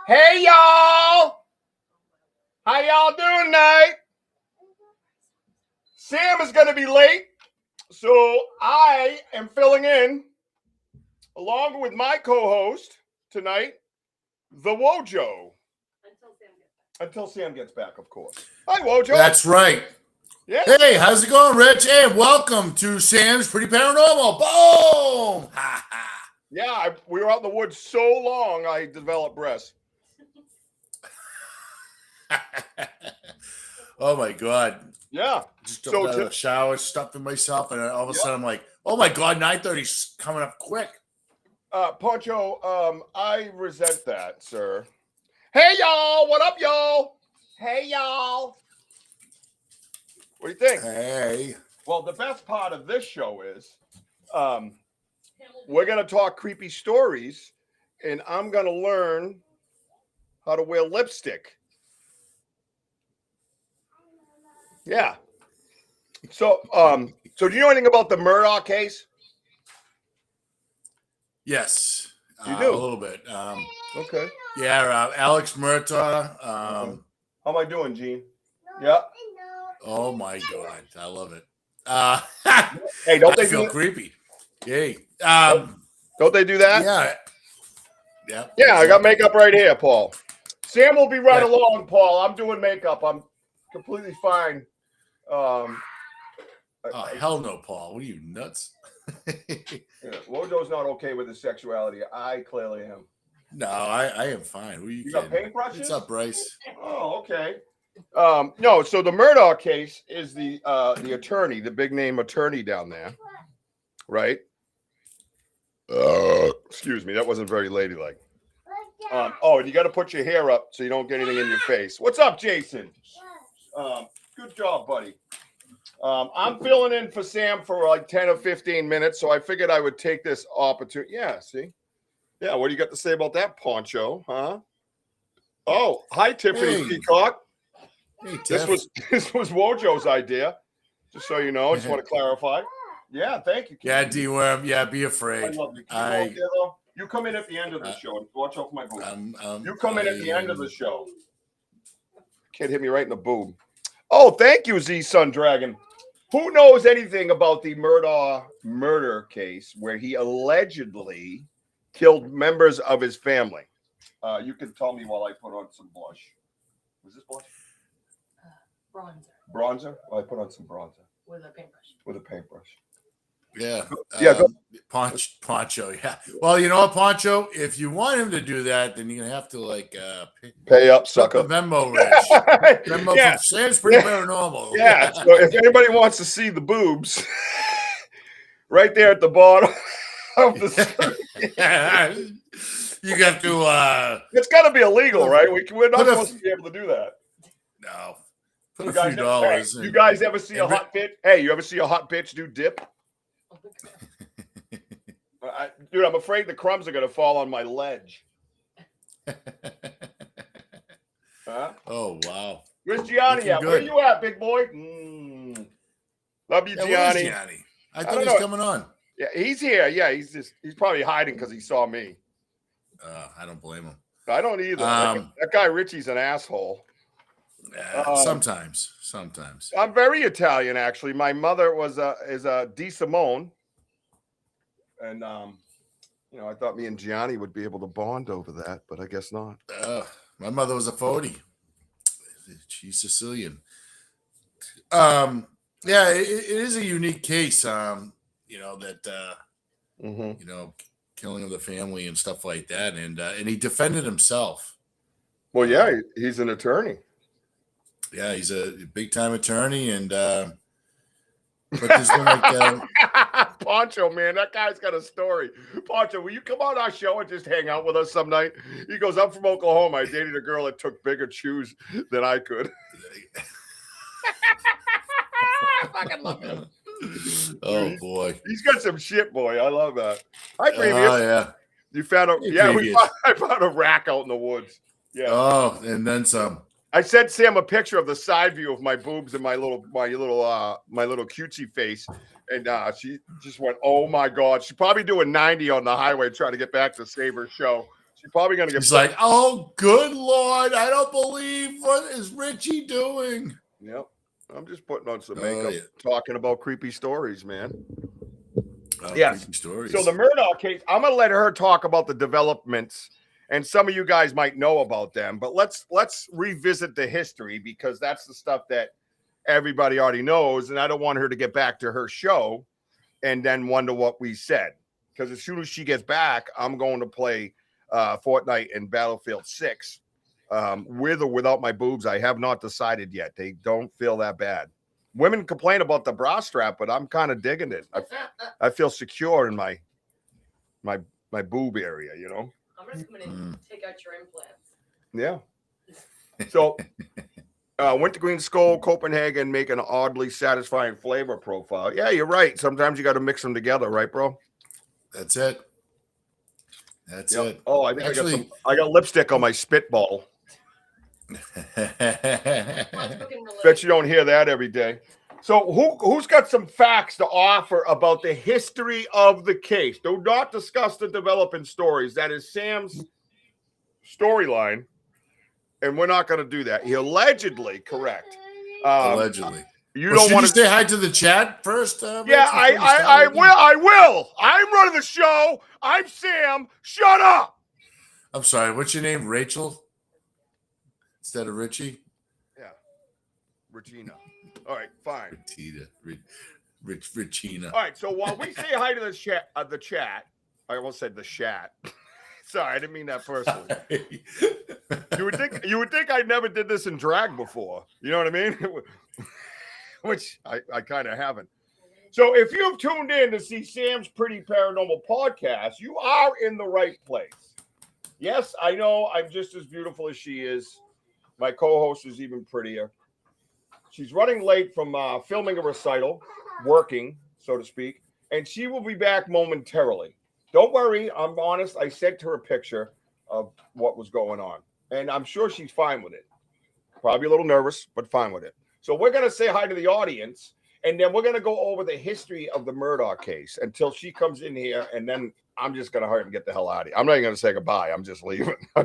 Hey, y'all! How y'all doing tonight? Sam is going to be late, so I am filling in along with my co-host tonight, the Wojo. Until Sam gets back, of course. Hi, Wojo. That's right. Yeah. Hey, how's it going, Rich? Hey, welcome to Sam's Pretty Paranormal. Boom! Yeah, we were out in the woods so long, I developed breasts. Oh, my God. Yeah. Just jumped out of the shower, stuffing myself, and all of a sudden I'm like, oh, my God, 9:30's coming up quick. Poncho, I resent that, sir. Hey, y'all! What up, y'all? Hey, y'all! What do you think? Hey. Well, the best part of this show is we're going to talk creepy stories, and I'm going to learn how to wear lipstick. Yeah. So do you know anything about the Murdaugh case? Yes. You do? A little bit. Okay. Yeah, Alex Murdaugh. How am I doing, Gene? Yeah. Oh, my God. I love it. Hey, don't I they feel creepy. Hey. Don't they do that? Yeah. Yeah. Yeah, I got makeup right here, Paul. Sam will be right along, Paul. I'm doing makeup. I'm completely fine. Oh, hell no, Paul. What are you, nuts? Wojo's not okay with his sexuality. I clearly am. No, I am fine. Who are you got paintbrushes? What's up, Bryce? Oh, okay. No, so the Murdaugh case is the attorney, the big name attorney down there, right? Excuse me, that wasn't very ladylike. And you got to put your hair up so you don't get anything in your face. What's up, Jason? Good job, buddy. I'm filling in for Sam for like 10 or 15 minutes, so I figured I would take this opportunity. Yeah, see? Yeah, what do you got to say about that, Poncho, huh? Oh, hi, Tiffany Peacock. Hey, this was Wojo's idea, just so you know. I just want to clarify. Yeah, thank you. Yeah, D-Worm. Yeah, be afraid. I love you. You come in at the end of the show. Watch out for my boob. You come in at the end of the show. Kid hit me right in the boob. Oh, thank you, Z-Sun Dragon. Who knows anything about the Murdaugh murder case where he allegedly killed members of his family? You can tell me while I put on some blush. Was this blush? Bronzer. Bronzer? Well, I put on some bronzer. With a paintbrush. With a paintbrush. Yeah. Go. Poncho. Yeah. Well, you know what, Poncho? If you want him to do that, then you're gonna have to pay up, sucker. Venmo, Rich. Venmo from Sam's Pretty Paranormal. Yeah. So if anybody wants to see the boobs, right there at the bottom of the screen. You got to. It's got to be illegal, right? We're not supposed to be able to do that. No. Put a few dollars. You guys ever see a hot bitch? Hey, you ever see a hot bitch do dip? Dude, I'm afraid the crumbs are going to fall on my ledge. Huh? Oh, wow. Where's Gianni at? Where you at, big boy? Love you, Gianni. Gianni? I thought he was coming on. Yeah, he's here. Yeah, he's probably hiding because he saw me. I don't blame him. I don't either. That guy Richie's an asshole. Sometimes. I'm very Italian, actually. My mother is a Di Simone, and I thought me and Gianni would be able to bond over that, but I guess not. My mother was a Fodi. She's Sicilian. Yeah, it is a unique case. Killing of the family and stuff like that, and he defended himself. Well, yeah, he's an attorney. Yeah, he's a big time attorney, and but there's been like Poncho, man, that guy's got a story. Poncho, will you come on our show and just hang out with us some night? He goes, I'm from Oklahoma. I dated a girl that took bigger chews than I could. I fucking love him. Oh boy, he's got some shit, boy. I love that. Hi, previous. Oh yeah, you found a I found a rack out in the woods. Yeah. Oh, and then some. I sent Sam a picture of the side view of my boobs and my little cutesy face, and she just went, "Oh my God!" She's probably doing 90 on the highway trying to get back to save her show. She She's probably gonna get. He's like, oh, good Lord, I don't believe, what is Richie doing? Yep. I'm just putting on some makeup, talking about creepy stories, man. Yes. Creepy stories. So the Murdaugh case, I'm gonna let her talk about the developments, and some of you guys might know about them, but let's revisit the history because that's the stuff that everybody already knows, and I don't want her to get back to her show and then wonder what we said. Because as soon as she gets back, I'm going to play Fortnite and Battlefield 6. With or without my boobs, I have not decided yet. They don't feel that bad. Women complain about the bra strap, but I'm kind of digging it. I feel secure in my boob area, you know. I'm just going to take out your implants. Yeah. So, went to Green Skull, Copenhagen, make an oddly satisfying flavor profile. Yeah, you're right. Sometimes you got to mix them together, right, bro? That's it. That's it. Oh, I think I got lipstick on my spitball. Bet you don't hear that every day. So who's got some facts to offer about the history of the case? Do not discuss the developing stories. That is Sam's storyline, and we're not going to do that. He allegedly, correct. Allegedly. You don't want to say hi to the chat first? Yeah, I will. I'm running the show. I'm Sam. Shut up. I'm sorry. What's your name? Rachel? Instead of Richie? Yeah. Regina. All right, fine. Regina. All right, so while we say hi to the chat, I almost said the chat. Sorry, I didn't mean that personally. You would think I never did this in drag before. You know what I mean? Which I kind of haven't. So if you've tuned in to see Sam's Pretty Paranormal podcast, you are in the right place. Yes, I know I'm just as beautiful as she is. My co-host is even prettier. She's running late from filming a recital, working, so to speak, and she will be back momentarily. Don't worry, I'm honest. I sent her a picture of what was going on, and I'm sure she's fine with it. Probably a little nervous, but fine with it. So we're going to say hi to the audience, and then we're going to go over the history of the Murdaugh case until she comes in here, and then I'm just going to hurry and get the hell out of here. I'm not even going to say goodbye. I'm just leaving. We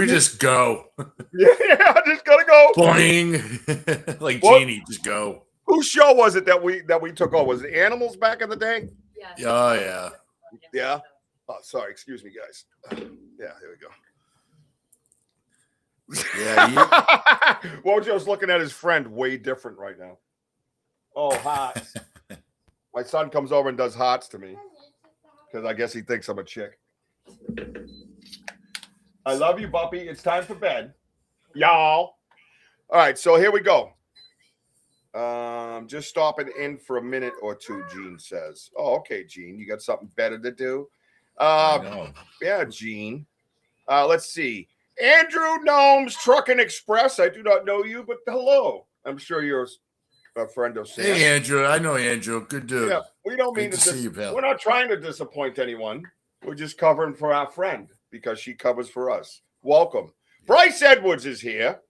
just go. Yeah, I'm just going to go. Boing. Like Genie, just go. Whose show was it that we took over? Was it Animals back in the day? Yeah. Oh, yeah. Yeah. Oh, sorry. Excuse me, guys. Yeah, here we go. Yeah. Wojo's looking at his friend way different right now. Oh, hearts. My son comes over and does hearts to me because I guess he thinks I'm a chick. I love you, Buppy. It's time for bed. Y'all. All right, so here we go. Just stopping in for a minute or two, Gene says. Oh, okay, Gene. You got something better to do? Yeah, Gene. Let's see. Andrew Gnomes Trucking Express. I do not know you, but hello. I'm sure you're a friend of Sam. Hey, Andrew. I know Andrew. Good dude. Yeah, we don't mean to see you, pal. We're not trying to disappoint anyone. We're just covering for our friend because she covers for us. Welcome. Bryce Edwards is here.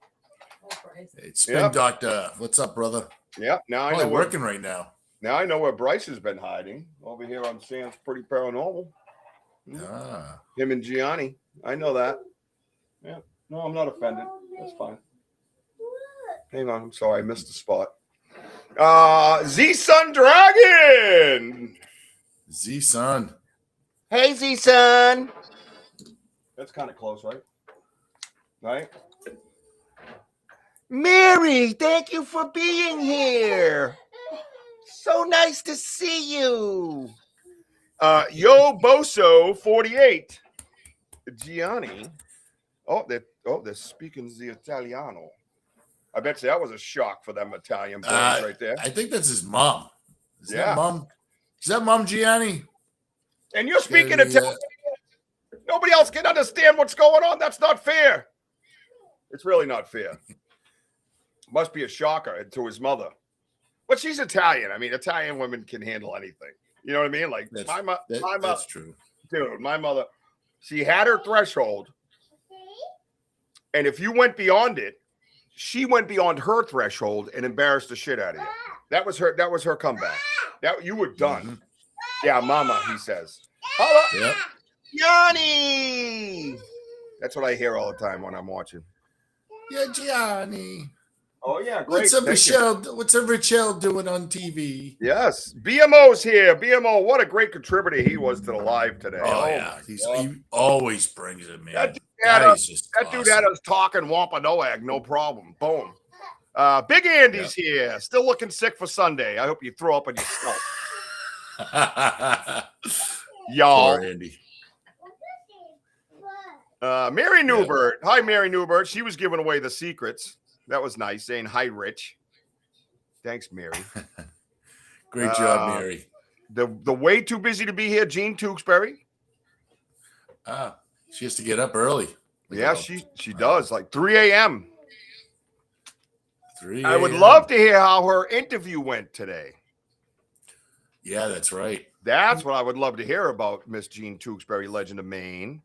Hey, Spin Doctor. What's up, brother? Yeah, now I know working right now. Now I know where Bryce has been hiding. Over here on Sam's Pretty Paranormal. Him and Gianni. I know that. Yeah. No, I'm not offended. That's fine. Hang on. I'm sorry. I missed the spot. Z-Sun Dragon. Z-Sun. Hey, Z-Sun. That's kind of close, right? Right? Mary, thank you for being here. So nice to see you. Yo Boso 48. Gianni. They're speaking the Italiano. I bet you that was a shock for them Italian boys right there. I think that's his mom. Is that mom Gianni? And you're speaking Italian. Nobody else can understand what's going on. That's not fair. It's really not fair. Must be a shocker to his mother. But she's Italian. I mean, Italian women can handle anything. You know what I mean? Like that's true. Dude, my mother, she had her threshold. And if you went beyond it, she went beyond her threshold and embarrassed the shit out of you. That was her comeback. That you were done. Yeah, mama, he says. Holla. Yep. Gianni. That's what I hear all the time when I'm watching. Yeah, Gianni. Oh yeah, great. What's up, Michelle? What's up, Michelle doing on TV? Yes, BMO's here. BMO, what a great contributor he was to the live today. Oh yeah, he always brings it, man. That dude had us talking Wampanoag, no problem. Boom. Big Andy's here, still looking sick for Sunday. I hope you throw up on yourself. Y'all. Poor Andy. Mary Newbert. Hi, Mary Newbert. She was giving away the secrets. That was nice, saying hi, Rich. Thanks, Mary. Great job, Mary. The way too busy to be here, Jean Tewksbury. She has to get up early. Yeah, she does, like 3 a.m. 3 I would love to hear how her interview went today. Yeah, that's right. That's what I would love to hear about Miss Jean Tewksbury, Legend of Maine.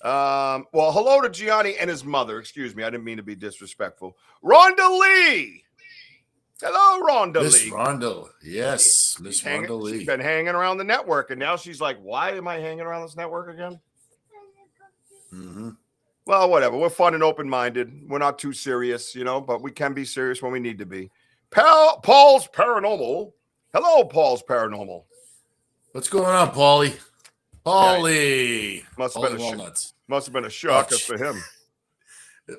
Well, hello to Gianni and his mother. Excuse me, I didn't mean to be disrespectful. Rhonda Lee. Hello, Rhonda Lee. Miss Rhonda. Yes, Miss Rhonda Lee. She's been hanging around the network, and now she's like, why am I hanging around this network again? Mm-hmm. Well, whatever. We're fun and open-minded. We're not too serious, but we can be serious when we need to be. Paul's Paranormal. Hello, Paul's Paranormal. What's going on, Paulie? Paulie. Yeah, must have been a shocker for him.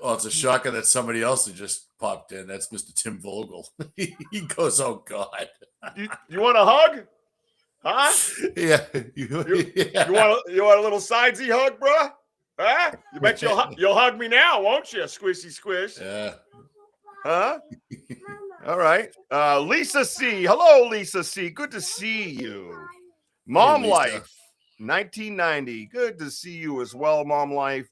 Well, it's a shocker that somebody else had just popped in. That's Mr. Tim Vogel. He goes, "Oh God, you want a hug? Huh? Yeah. You want a little sidesy hug, bro? Huh? You bet you'll hug me now, won't you? Squishy squish. Yeah. Huh? All right. Lisa C. Hello, Lisa C. Good to see you. Mom Life, 1990. Good to see you as well, Mom Life.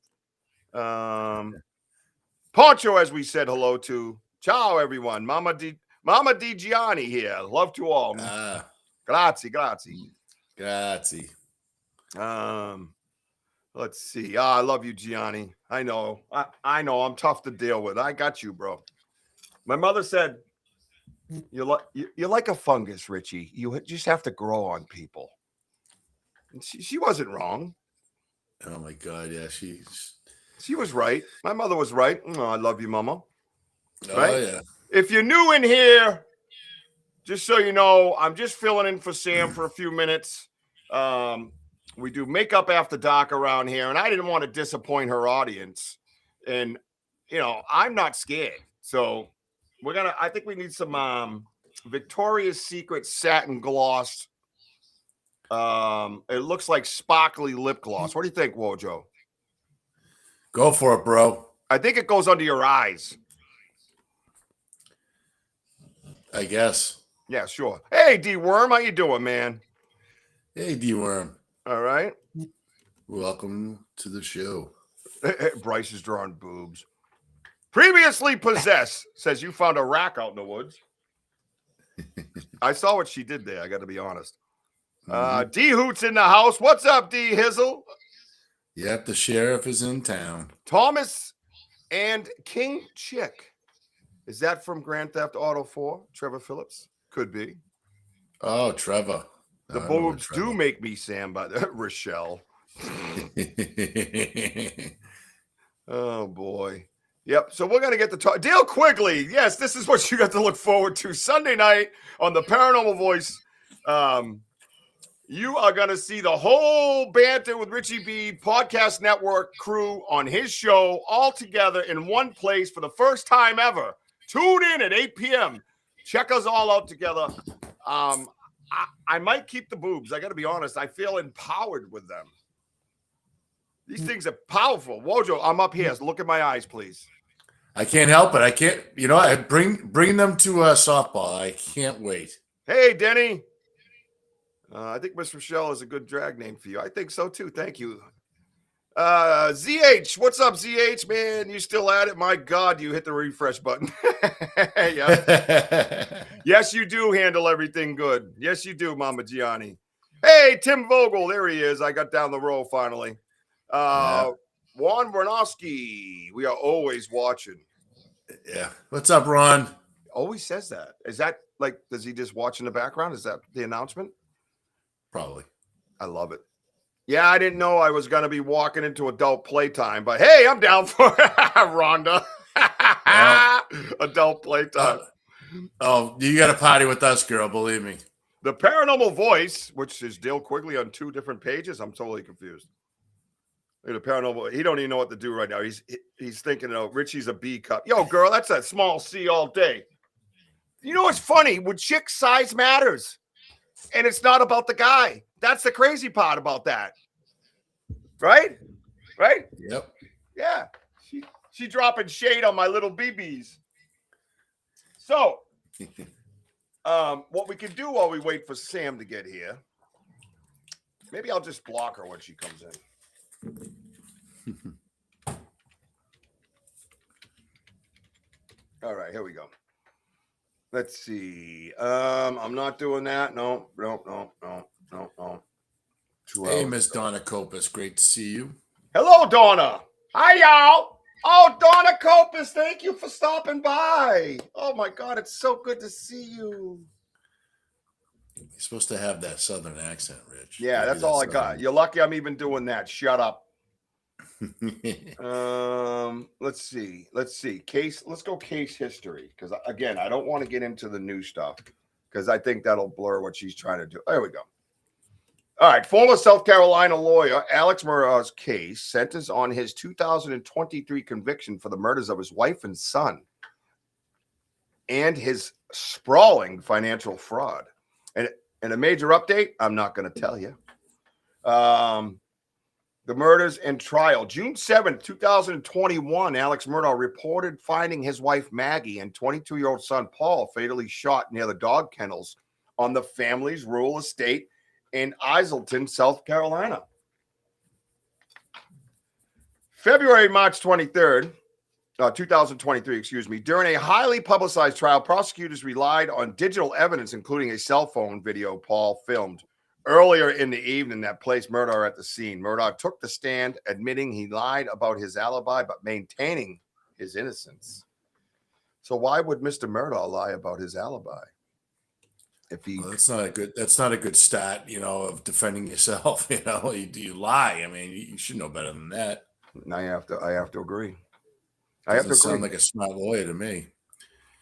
Poncho, as we said hello to. Ciao, everyone. Mama Di Gianni here. Love to all. Grazie. Let's see. I love you, Gianni. I know. I know. I'm tough to deal with. I got you, bro. My mother said, you're like a fungus, Richie. You just have to grow on people. And she wasn't wrong. Oh, my God. Yeah, she was right. My mother was right. Oh, I love you, Mama. Oh, right? yeah. If you're new in here, just so you know, I'm just filling in for Sam for a few minutes. We do makeup after dark around here, and I didn't want to disappoint her audience. And, I'm not scared. So I think we need some Victoria's Secret satin gloss. It looks like sparkly lip gloss. What do you think, Wojo? Go for it, bro. I think it goes under your eyes. I guess. Yeah, sure. Hey, D-Worm, how you doing, man? Hey, D-Worm. All right. Welcome to the show. Bryce is drawing boobs. Previously possessed says you found a rack out in the woods. I saw what she did there. I got to be honest. D Hoot's in the house. What's up, D Hizzle? Yep, the sheriff is in town. Thomas and King Chick. Is that from Grand Theft Auto 4? Trevor Phillips? Could be. Oh, Trevor. The boobs do make me Sam, by the Rochelle. Oh, boy. Yep. So we're going to get to talk. Dale Quigley. Yes, this is what you got to look forward to. Sunday night on the Paranormal Voice. You are going to see the whole Banter with Richie B podcast network crew on his show all together in one place for the first time ever. Tune in at 8 p.m. Check us all out together. I might keep the boobs. I got to be honest. I feel empowered with them. These things are powerful. Wojo, I'm up here. So look at my eyes, please. I can't help it. I can't. I bring them to softball. I can't wait. Hey, Denny. I think Miss Rochelle is a good drag name for you. I think so, too. Thank you. ZH. What's up, ZH, man? You still at it? My God, you hit the refresh button. Yes, you do handle everything good. Yes, you do, Mama Gianni. Hey, Tim Vogel. There he is. I got down the row finally. Juan Bernowski. We are always watching. Yeah. What's up, Ron? Always says that. Is that like, does he just watch in the background? Is that the announcement? Probably. I love it. Yeah, I didn't know I was going to be walking into adult playtime, but hey, I'm down for Rhonda. Well, adult playtime. Oh, you got to party with us, girl. Believe me. The Paranormal Voice, which is Dale Quigley on 2 different pages. I'm totally confused. The Paranormal, he don't even know what to do right now. He's thinking, oh, Richie's a B cup. Yo, girl, that's a small C all day. You know what's funny? With chicks, size matters. And it's not about the guy. That's the crazy part about that. Right? Right? Yep. Yeah. She dropping shade on my little BBs. So, what we can do while we wait for Sam to get here, maybe I'll just block her when she comes in. All right, here we go. Let's see. I'm not doing that. No. Hey, Miss Donna Copus, great to see you. Hello, Donna. Hi, y'all. Oh, Donna Copus, thank you for stopping by. Oh my God, it's so good to see you. You're supposed to have that Southern accent, Rich. Yeah, that's all I got. You're lucky I'm even doing that. Shut up. Let's see. Let's go case history, because again, I don't want to get into the new stuff because I think that'll blur what she's trying to do. There we go. All right, former South Carolina lawyer Alex Murdaugh's case centers on his 2023 conviction for the murders of his wife and son and his sprawling financial fraud. And a major update, I'm not going to tell you. The murders and trial. June 7th, 2021, Alex Murdaugh reported finding his wife Maggie and 22-year-old son Paul fatally shot near the dog kennels on the family's rural estate in Iselton, South Carolina. March 23rd, 2023, during a highly publicized trial, prosecutors relied on digital evidence, including a cell phone video Paul filmed earlier in the evening that placed Murdaugh at the scene. Murdaugh took the stand, admitting he lied about his alibi, but maintaining his innocence. So why would Mr. Murdaugh lie about his alibi? If he, well, that's not a good stat, of defending yourself. You lie. I mean, you should know better than that. I have to agree. Doesn't sound like a smart lawyer to me.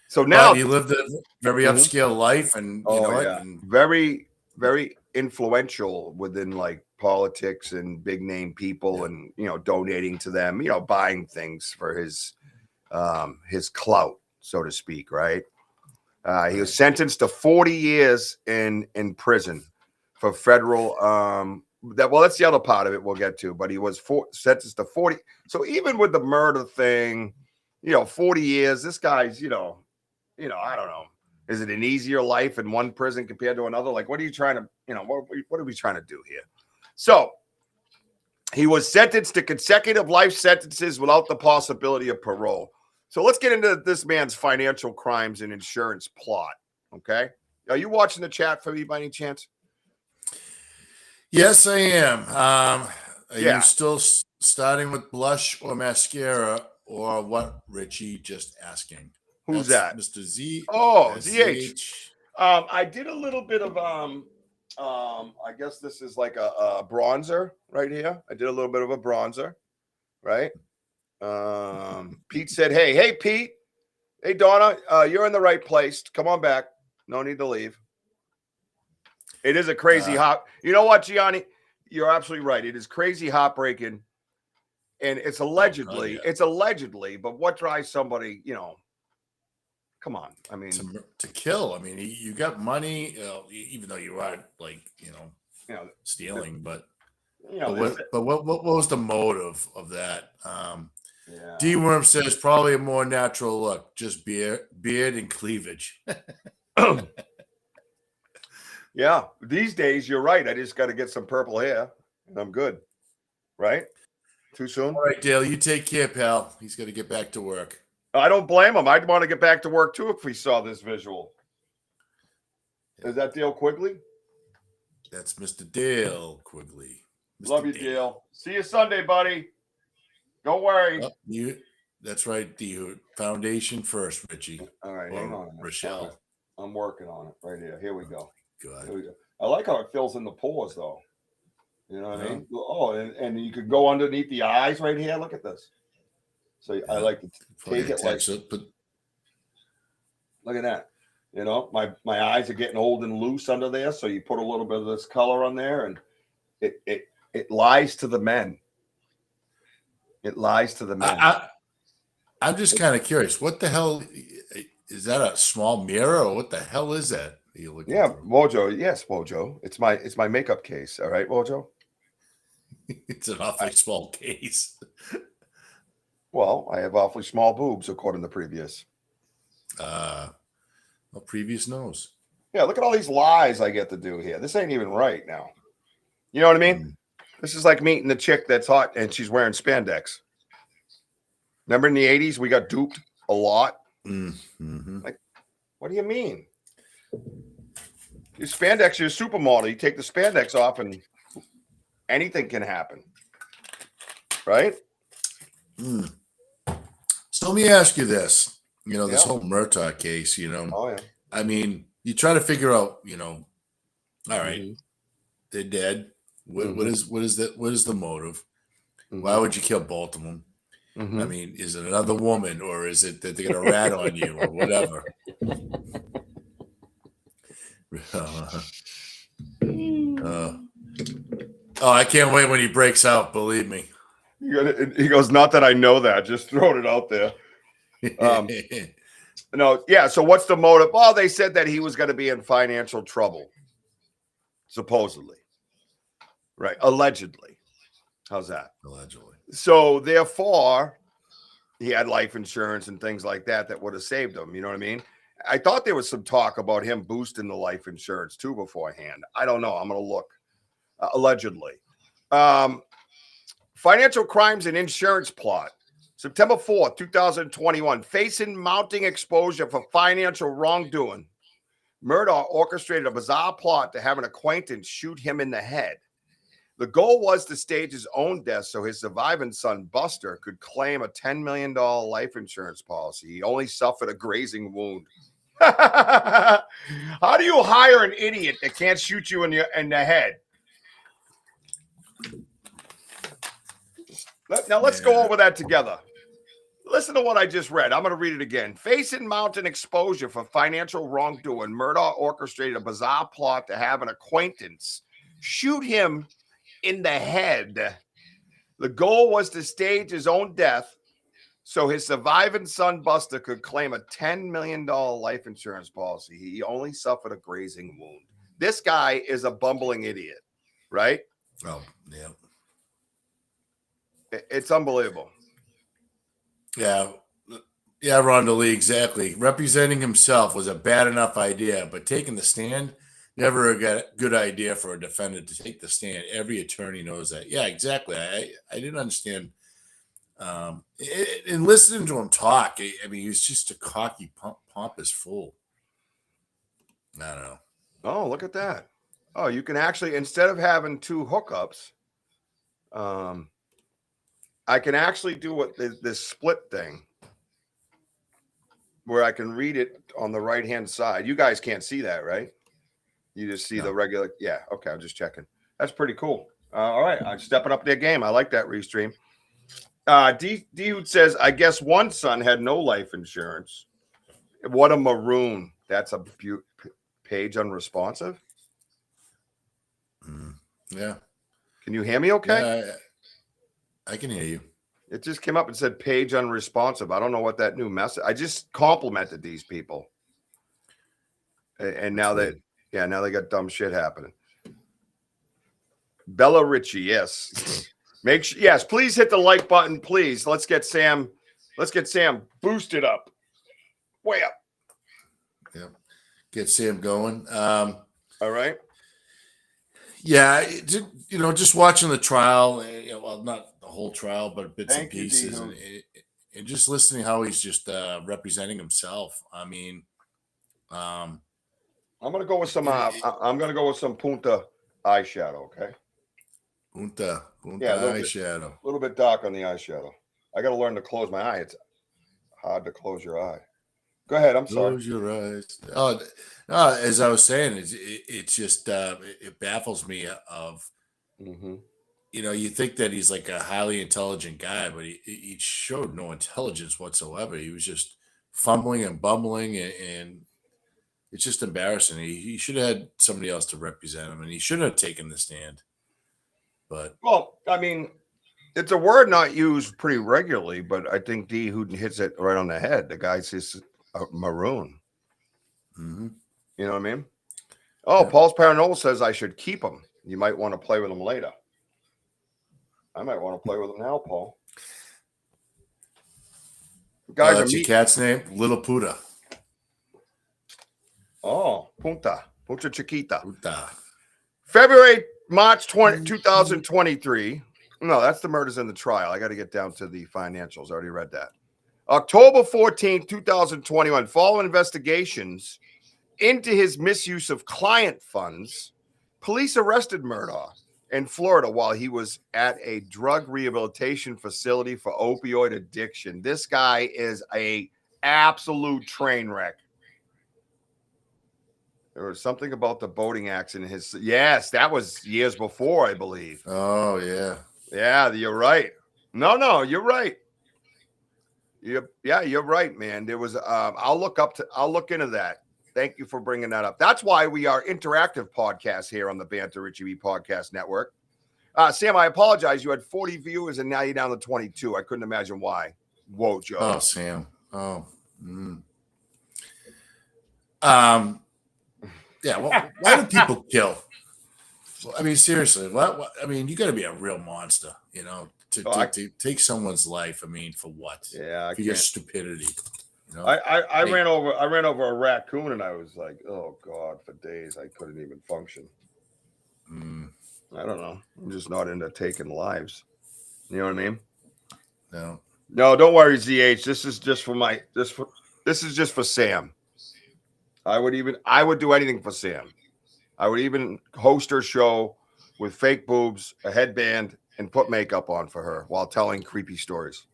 So now he lived a very upscale life, and and very, very influential within like politics and big name people, and donating to them, buying things for his clout, so to speak, right? He was sentenced to 40 years in prison for federal. That's the other part of it we'll get to. But he was sentenced to 40. So even with the murder thing, 40 years. This guy's, I don't know. Is it an easier life in one prison compared to another? Like, what are you trying to, what are we trying to do here? So he was sentenced to consecutive life sentences without the possibility of parole. So let's get into this man's financial crimes and insurance plot. Okay. Are you watching the chat for me by any chance? Yes, I am. Are you still starting with blush or mascara or what, Richie? Just asking. Who's that? Mr. Z. Oh, ZH. I did a little bit of, I guess this is like a bronzer right here. I did a little bit of a bronzer, right? Pete said, hey, Pete. Hey, Donna, you're in the right place. Come on back. No need to leave. It is a crazy hot. You know what, Gianni? You're absolutely right. It is crazy heartbreaking. And it's allegedly, but what drives somebody, come on. I mean, to kill. I mean, you got money, even though you are like, stealing, but what was the motive of that? D Worm says probably a more natural look, just beard and cleavage. Yeah, these days you're right. I just got to get some purple hair, and I'm good. Right? Too soon. All right, Dale. You take care, pal. He's got to get back to work. I don't blame him. I'd want to get back to work too if we saw this visual. Is that Dale Quigley? That's Mr. Dale Quigley. Love you, Dale. See you Sunday, buddy. Don't worry. That's right. The foundation first, Richie. All right, hang on. Rochelle. Right. I'm working on it right here. Here we go. Good. Here we go. I like how it fills in the pores, though. You know what I mean? Oh, and you could go underneath the eyes right here. Look at this. So I like to take it like. Look at that. You know, my eyes are getting old and loose under there. So you put a little bit of this color on there, and it lies to the men. It lies to the men. I'm just kind of curious. What the hell is that? A small mirror, or what the hell is that? Yeah, Mojo. Yes, Mojo. It's my makeup case. All right, Mojo. It's an awfully small case. Well, I have awfully small boobs, according to previous. Well, previous knows. Yeah, look at all these lies I get to do here. This ain't even right now. You know what I mean? This is like meeting the chick that's hot and she's wearing spandex. Remember in the 80s, we got duped a lot? Mm-hmm. Like, what do you mean? Your spandex, you're a supermodel. You take the spandex off and anything can happen. Right? So let me ask you this. You know, this whole Murdaugh case, you know. Oh, yeah. I mean, you try to figure out, you know, all right, they're dead. What is the motive? Why would you kill both of them? I mean, is it another woman, or is it that they're gonna rat on you or whatever? I can't wait when he breaks out, believe me. He goes, not that I know that, just throwing it out there. No, yeah. So what's the motive? Well, they said that he was going to be in financial trouble, supposedly. Right. Allegedly. How's that? Allegedly. So therefore, he had life insurance and things like that would have saved him. You know what I mean? I thought there was some talk about him boosting the life insurance too beforehand. I don't know. I'm going to look. Allegedly. Financial crimes and insurance plot. September 4th, 2021. Facing mounting exposure for financial wrongdoing. Murdaugh orchestrated a bizarre plot to have an acquaintance shoot him in the head. The goal was to stage his own death so his surviving son, Buster, could claim a $10 million life insurance policy. He only suffered a grazing wound. How do you hire an idiot that can't shoot you in the head? Now let's go over that together. Listen to what I just read. I'm going to read it again. Facing mounting exposure for financial wrongdoing, Murdaugh orchestrated a bizarre plot to have an acquaintance shoot him in the head. The goal was to stage his own death so his surviving son, Buster, could claim a $10 million life insurance policy. He only suffered a grazing wound. This guy is a bumbling idiot, right? Oh, yeah. It's unbelievable. Yeah, Rhonda Lee, exactly. Representing himself was a bad enough idea, but taking the stand, never a good idea for a defendant to take the stand. Every attorney knows that. Yeah, exactly. I didn't understand. And listening to him talk, I mean, he was just a cocky, pompous fool. I don't know. Oh, look at that. Oh, you can actually, instead of having two hookups, I can actually do what this split thing where I can read it on the right-hand side. You guys can't see that, right? You just see the regular. Yeah. Okay. I'm just checking. That's pretty cool. All right. I'm stepping up their game. I like that restream. D says, I guess one son had no life insurance. What a maroon. That's a page unresponsive. Yeah. Can you hear me okay? Yeah, I can hear you. It just came up and said page unresponsive. I don't know what that new message. I just complimented these people. And now they got dumb shit happening. Bella Ritchie, yes. Make sure, yes, please hit the like button, please. Let's get Sam boosted up. Way up. Yeah. Get Sam going. All right. Yeah, just watching the trial, well, not the whole trial, but bits and pieces, and just listening how he's just representing himself. I mean, I'm gonna go with some. I'm gonna go with some Punta eyeshadow. Okay. Punta eyeshadow. A little bit dark on the eyeshadow. I got to learn to close my eye. It's hard to close your eye. Go ahead. I'm sorry. Close your eyes. Oh, as I was saying, it's just it baffles me of Mm-hmm. You know, you think that he's like a highly intelligent guy, but he showed no intelligence whatsoever. He was just fumbling and bumbling, and it's just embarrassing. He should have had somebody else to represent him, and he should have taken the stand. But well, I mean, it's a word not used pretty regularly, but I think D who hits it right on the head. The guy's just maroon. mm-hmm. You know what I mean? Oh, yeah. Paul's Paranormal says I should keep him. You might want to play with him later. I might want to play with him now, Paul. Guys, that's your cat's name, Little Puta. Oh, Punta Chiquita. Puta. March 2023. No, that's the murders in the trial. I got to get down to the financials. I already read that. October 14, 2021. Following investigations into his misuse of client funds, police arrested Murdaugh in Florida while he was at a drug rehabilitation facility for opioid addiction. This guy is a absolute train wreck. There was something about the boating accident. Yes, that was years before, I believe. Oh, yeah. Yeah, you're right. No, you're right. You're right, man. There was I'll look into that. Thank you for bringing that up. That's why we are interactive podcasts here on the Banter Richie B Podcast Network. Sam, I apologize. You had 40 viewers and now you're down to 22. I couldn't imagine why. Whoa, Joe. Oh, Sam. Oh. Yeah. Why do people kill? I mean, seriously. What? I mean, you got to be a real monster, you know, to take someone's life. I mean, for what? Yeah, for your stupidity. You know? I ran over a raccoon and I was like, oh God, for days I couldn't even function. I don't know. I'm just not into taking lives. You know what I mean? No, don't worry, ZH. This is just for Sam. I would do anything for Sam. I would even host her show with fake boobs, a headband, and put makeup on for her while telling creepy stories.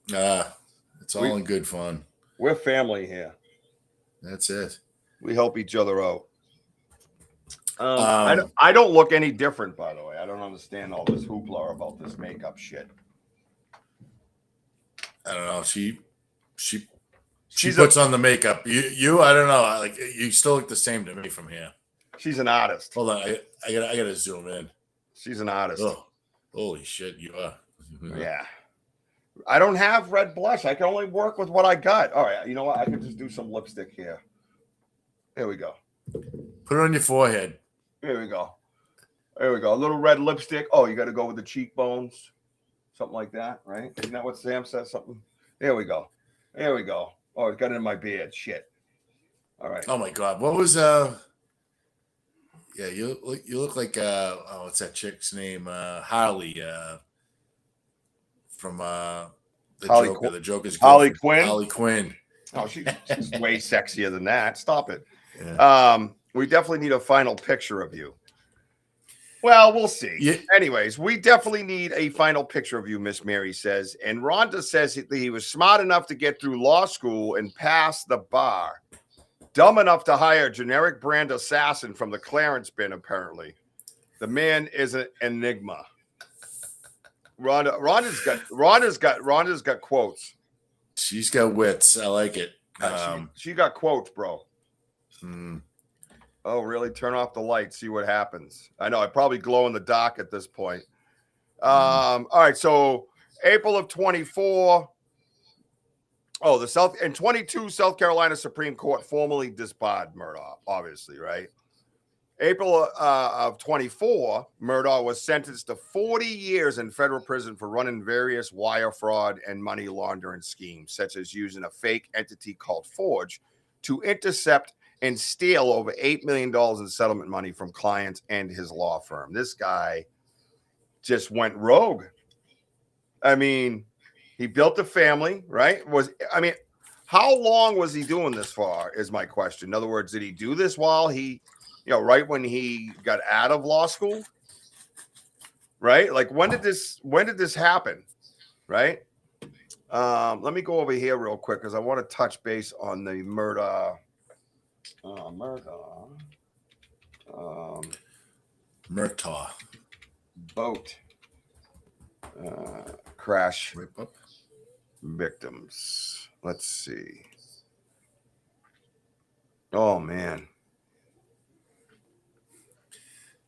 It's all in good fun. We're family here. That's it. We help each other out. I don't look any different, by the way. I don't understand all this hoopla about this makeup shit. I don't know. She puts on the makeup. You I don't know. Like you still look the same to me from here. She's an artist. Hold on, I gotta zoom in. She's an artist. Oh, holy shit, you are. Yeah. I don't have red blush. I can only work with what I got. All right, you know what? I can just do some lipstick here. There we go. Put it on your forehead. There we go. There we go. A little red lipstick. Oh, you got to go with the cheekbones. Something like that, right? Isn't that what Sam says? Something. There we go. There we go. Oh, it got it in my beard. Shit. All right. Oh my God. What was yeah, you look like what's that chick's name? Harley from the Joker. The Joker's Harley Quinn. Harley Quinn. Oh, she's way sexier than that. Stop it. Yeah. We definitely need a final picture of you. Well, we'll see. Yeah. Anyways, we definitely need a final picture of you, Miss Mary says. And Rhonda says that he was smart enough to get through law school and pass the bar. Dumb enough to hire a generic brand assassin from the Clarence bin, apparently. The man is an enigma. Rhonda's got quotes. She's got wits. I like it. She got quotes, bro. Oh, really? Turn off the light. See what happens. I know. I probably glow in the dark at this point. All right. So April of 24. Oh, the 22 South Carolina Supreme Court formally disbarred Murdaugh, obviously, right? April of 24, Murdaugh was sentenced to 40 years in federal prison for running various wire fraud and money laundering schemes, such as using a fake entity called Forge to intercept and steal over $8 million in settlement money from clients and his law firm. This guy just went rogue. I mean, he built a family, right? How long was he doing this for is my question. In other words, did he do this while he, right when he got out of law school? Right? Like when did this happen? Right? Let me go over here real quick because I want to touch base on the Murdaugh. Murdaugh. boat crash Rip up. victims. Let's see. Oh man.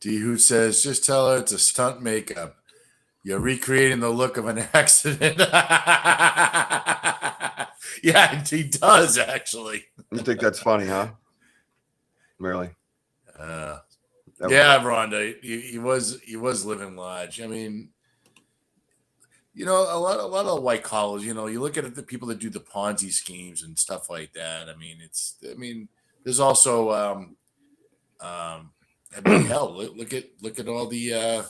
D Hoot says, just tell her it's a stunt makeup. You're recreating the look of an accident. Yeah, he does actually. You think that's funny, huh? Really? Yeah, Was Rhonda, he was living large. I mean, you know, a lot of white collars. You know, you look at the people that do the Ponzi schemes and stuff like that. I mean, there's also, I mean, hell, look at all the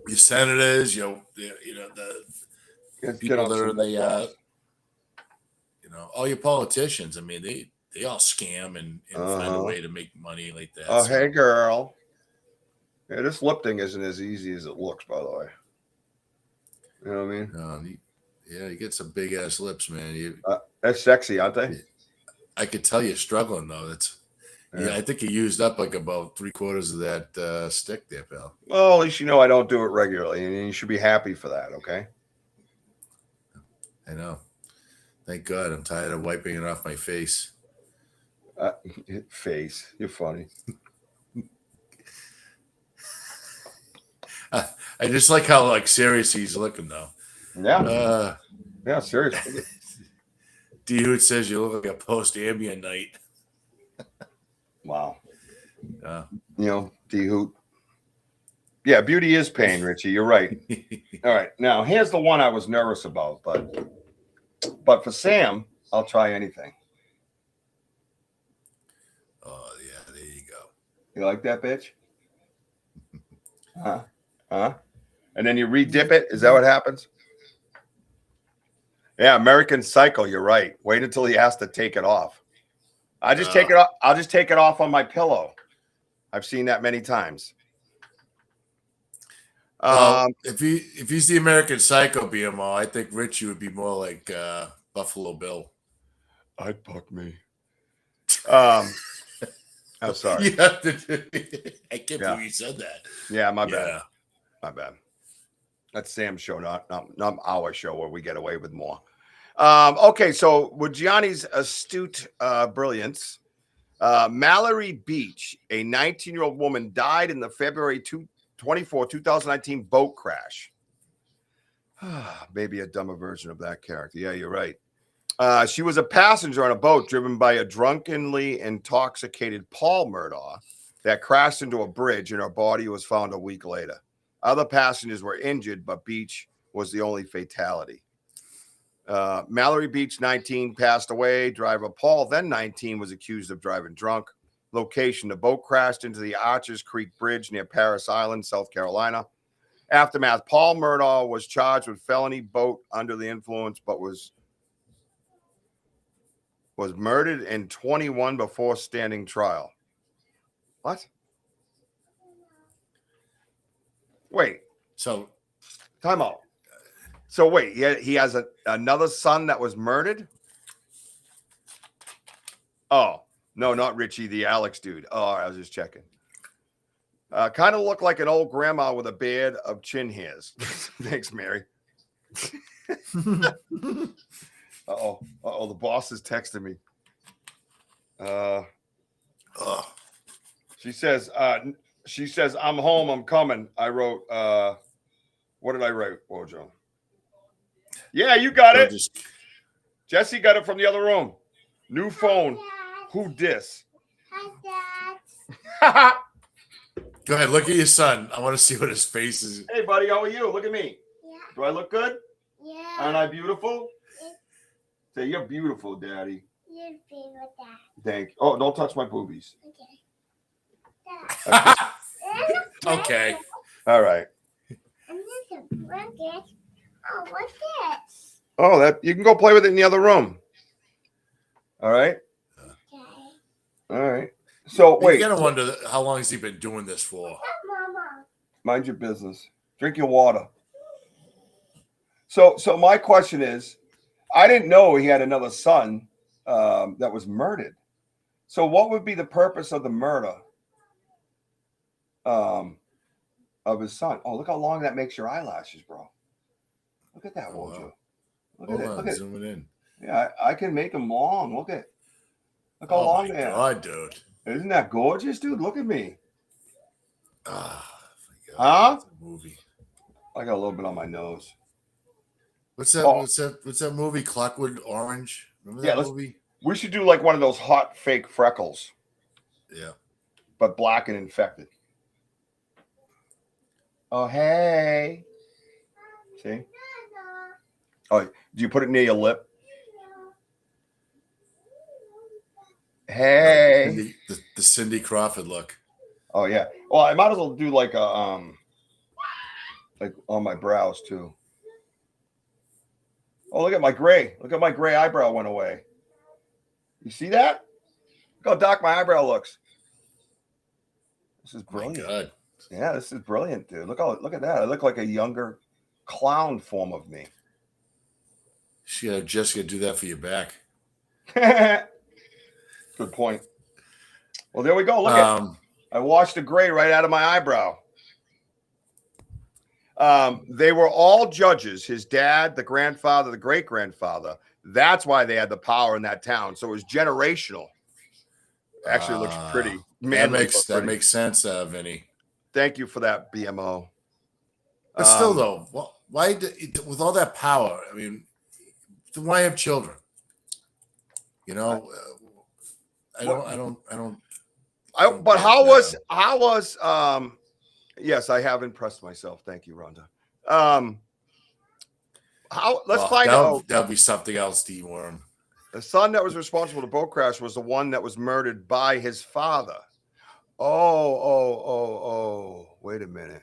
your senators, the people that are in the all your politicians. I mean, they all scam and find a way to make money like that. Oh, hey, girl. Yeah, this lip thing isn't as easy as it looks, by the way. You know what I mean? No, you get some big ass lips, man. That's sexy, aren't they? I could tell you're struggling though. I think you used up like about 3/4 of that stick there, pal. Well, at least you know I don't do it regularly, and you should be happy for that. Okay. I know. Thank God. I'm tired of wiping it off my face. Face, you're funny. I just like how serious he's looking though. Yeah. Yeah, seriously. D Hoot says you look like a post-Ambien night. Wow. D Hoot. Yeah, beauty is pain, Richie. You're right. All right. Now, here's the one I was nervous about, but for Sam, I'll try anything. Oh, yeah, there you go. You like that, bitch? Huh? And then you re-dip it? Is that what happens? Yeah, American Psycho, you're right. Wait until he has to take it off. I'll just take it off on my pillow. I've seen that many times. If he's the American Psycho BMO, I think Richie would be more like Buffalo Bill. I'd fuck me. I'm sorry. I can't believe you said that. Yeah, my bad. My bad. That's Sam's show, not our show where we get away with more. Okay, so with Gianni's astute brilliance, Mallory Beach, a 19-year-old woman, died in the February 24, 2019 boat crash. Maybe a dumber version of that character. Yeah, you're right. She was a passenger on a boat driven by a drunkenly intoxicated Paul Murdaugh that crashed into a bridge, and her body was found a week later. Other passengers were injured, but Beach was the only fatality. Mallory Beach, 19, passed away. Driver Paul, then 19, was accused of driving drunk. Location: the boat crashed into the Arches Creek Bridge near Paris Island, South Carolina. Aftermath: Paul Murdaugh was charged with felony boat under the influence, but was murdered in 21 before standing trial. What? Wait. So, time out. So wait, he has another son that was murdered? Oh, no, not Richie, the Alex dude. Oh, I was just checking. Kind of looked like an old grandma with a beard of chin hairs. Thanks, Mary. Uh-oh, the boss is texting me. She says, I'm home, I'm coming. I wrote, what did I write, Wojo? Yeah, you got it. Jesse got it from the other room. New phone. Who dis? Hi, Dad. Go ahead, look at your son. I want to see what his face is. Hey, buddy, how are you? Look at me. Yeah. Do I look good? Yeah. Aren't I beautiful? Yeah. Say, you're beautiful, Daddy. You're beautiful, Dad. Thank you. Oh, don't touch my boobies. Okay. Okay. All right. And there's a blanket. Oh, what's this? Oh, that you can go play with it in the other room. All right. Okay. All right. So wait. You gotta wonder how long has he been doing this for? Mama. Mind your business. Drink your water. So my question is, I didn't know he had another son that was murdered. So what would be the purpose of the murder? of his son. Oh, look how long that makes your eyelashes, bro. Look at that, won't you? Look at it. Look at zooming in. Yeah, I can make them long. Look how Oh long my they are. God, dude. Isn't that gorgeous, dude? Look at me. Ah, my Huh? God. That's a movie. I got a little bit on my nose. What's that? Oh. What's that movie? Clockwork Orange. Remember that movie? We should do like one of those hot fake freckles. Yeah. But black and infected. Oh, hey. See? Oh, do you put it near your lip? Hey. The Cindy Crawford look. Oh yeah. Well, I might as well do like a like on my brows too. Oh, look at my gray. Look at my gray eyebrow went away. You see that? Look how dark my eyebrow looks. This is brilliant. Oh my God. Yeah, this is brilliant, dude. Look at that. I look like a younger clown form of me. She had Jessica do that for your back. Good point. Well, there we go. Look at I washed the gray right out of my eyebrow. They were all judges. His dad, the grandfather, the great-grandfather. That's why they had the power in that town. So it was generational. Actually, looks pretty. That makes sense, Vinny. Thank you for that, BMO. But still, though, why with all that power? I mean, why have children? You know, I don't. But how was? Yes, I have impressed myself. Thank you, Rhonda. Let's find out. That'll be something else, D-Worm. The son that was responsible for the boat crash was the one that was murdered by his father. Oh. Wait a minute.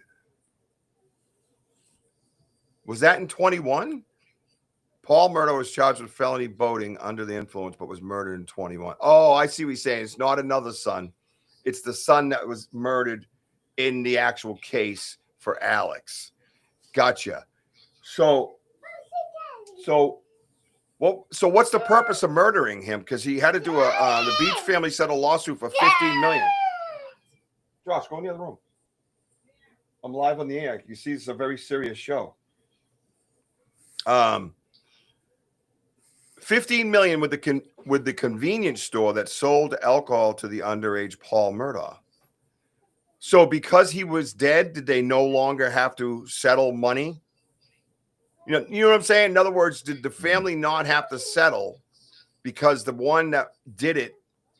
Was that in 21? Paul Murdaugh was charged with felony boating under the influence, but was murdered in 21. Oh, I see what he's saying. It's not another son. It's the son that was murdered in the actual case for Alex. Gotcha. So what's the purpose of murdering him? Because he had to do the Beach family settled a lawsuit for $15 million. Josh, go in the other room. I'm live on the air. You see, it's a very serious show. $15 million with the convenience store that sold alcohol to the underage Paul Murdaugh. So because he was dead, did they no longer have to settle money? You know what I'm saying? In other words, did the family not have to settle because the one that did it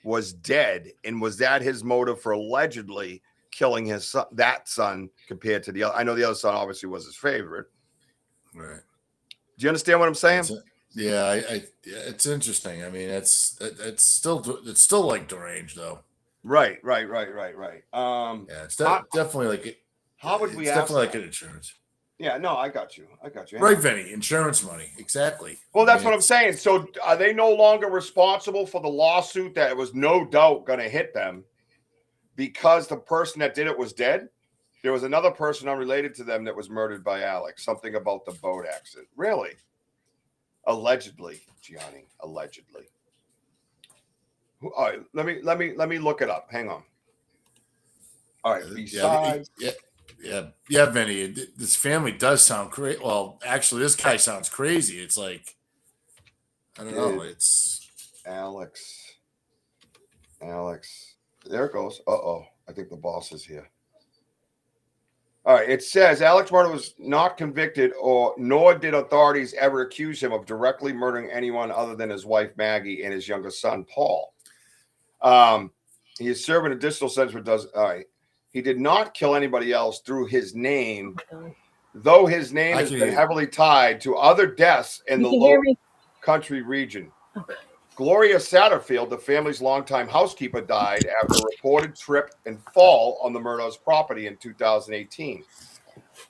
was dead? And was that his motive for allegedly killing his son, that son, compared to the other? I know the other son obviously was his favorite. Right. Do you understand what I'm saying? Yeah, it's interesting. I mean, it's still like deranged though. Right. Yeah, it's definitely like it. How would we? It's definitely like an insurance. Yeah, no, I got you. Right, Vinny, insurance money, exactly. Well, that's what I'm saying. So, are they no longer responsible for the lawsuit that was no doubt going to hit them because the person that did it was dead? There was another person unrelated to them that was murdered by Alex. Something about the boat accident. Really? Allegedly, Gianni. Allegedly. All right, let me look it up. Hang on. All right. Besides, yeah, Vinny. This family does sound crazy. Well, actually, this guy sounds crazy. It's like I don't know. It's Alex. There it goes. I think the boss is here. All right. It says Alex Murdaugh was not convicted, nor did authorities ever accuse him of directly murdering anyone other than his wife Maggie and his younger son Paul. He is serving a additional sentence. All right. He did not kill anybody else through his name, though his name has been heavily tied to other deaths in the Low Country region. Okay. Gloria Satterfield, the family's longtime housekeeper, died after a reported trip and fall on the Murdaugh's property in 2018.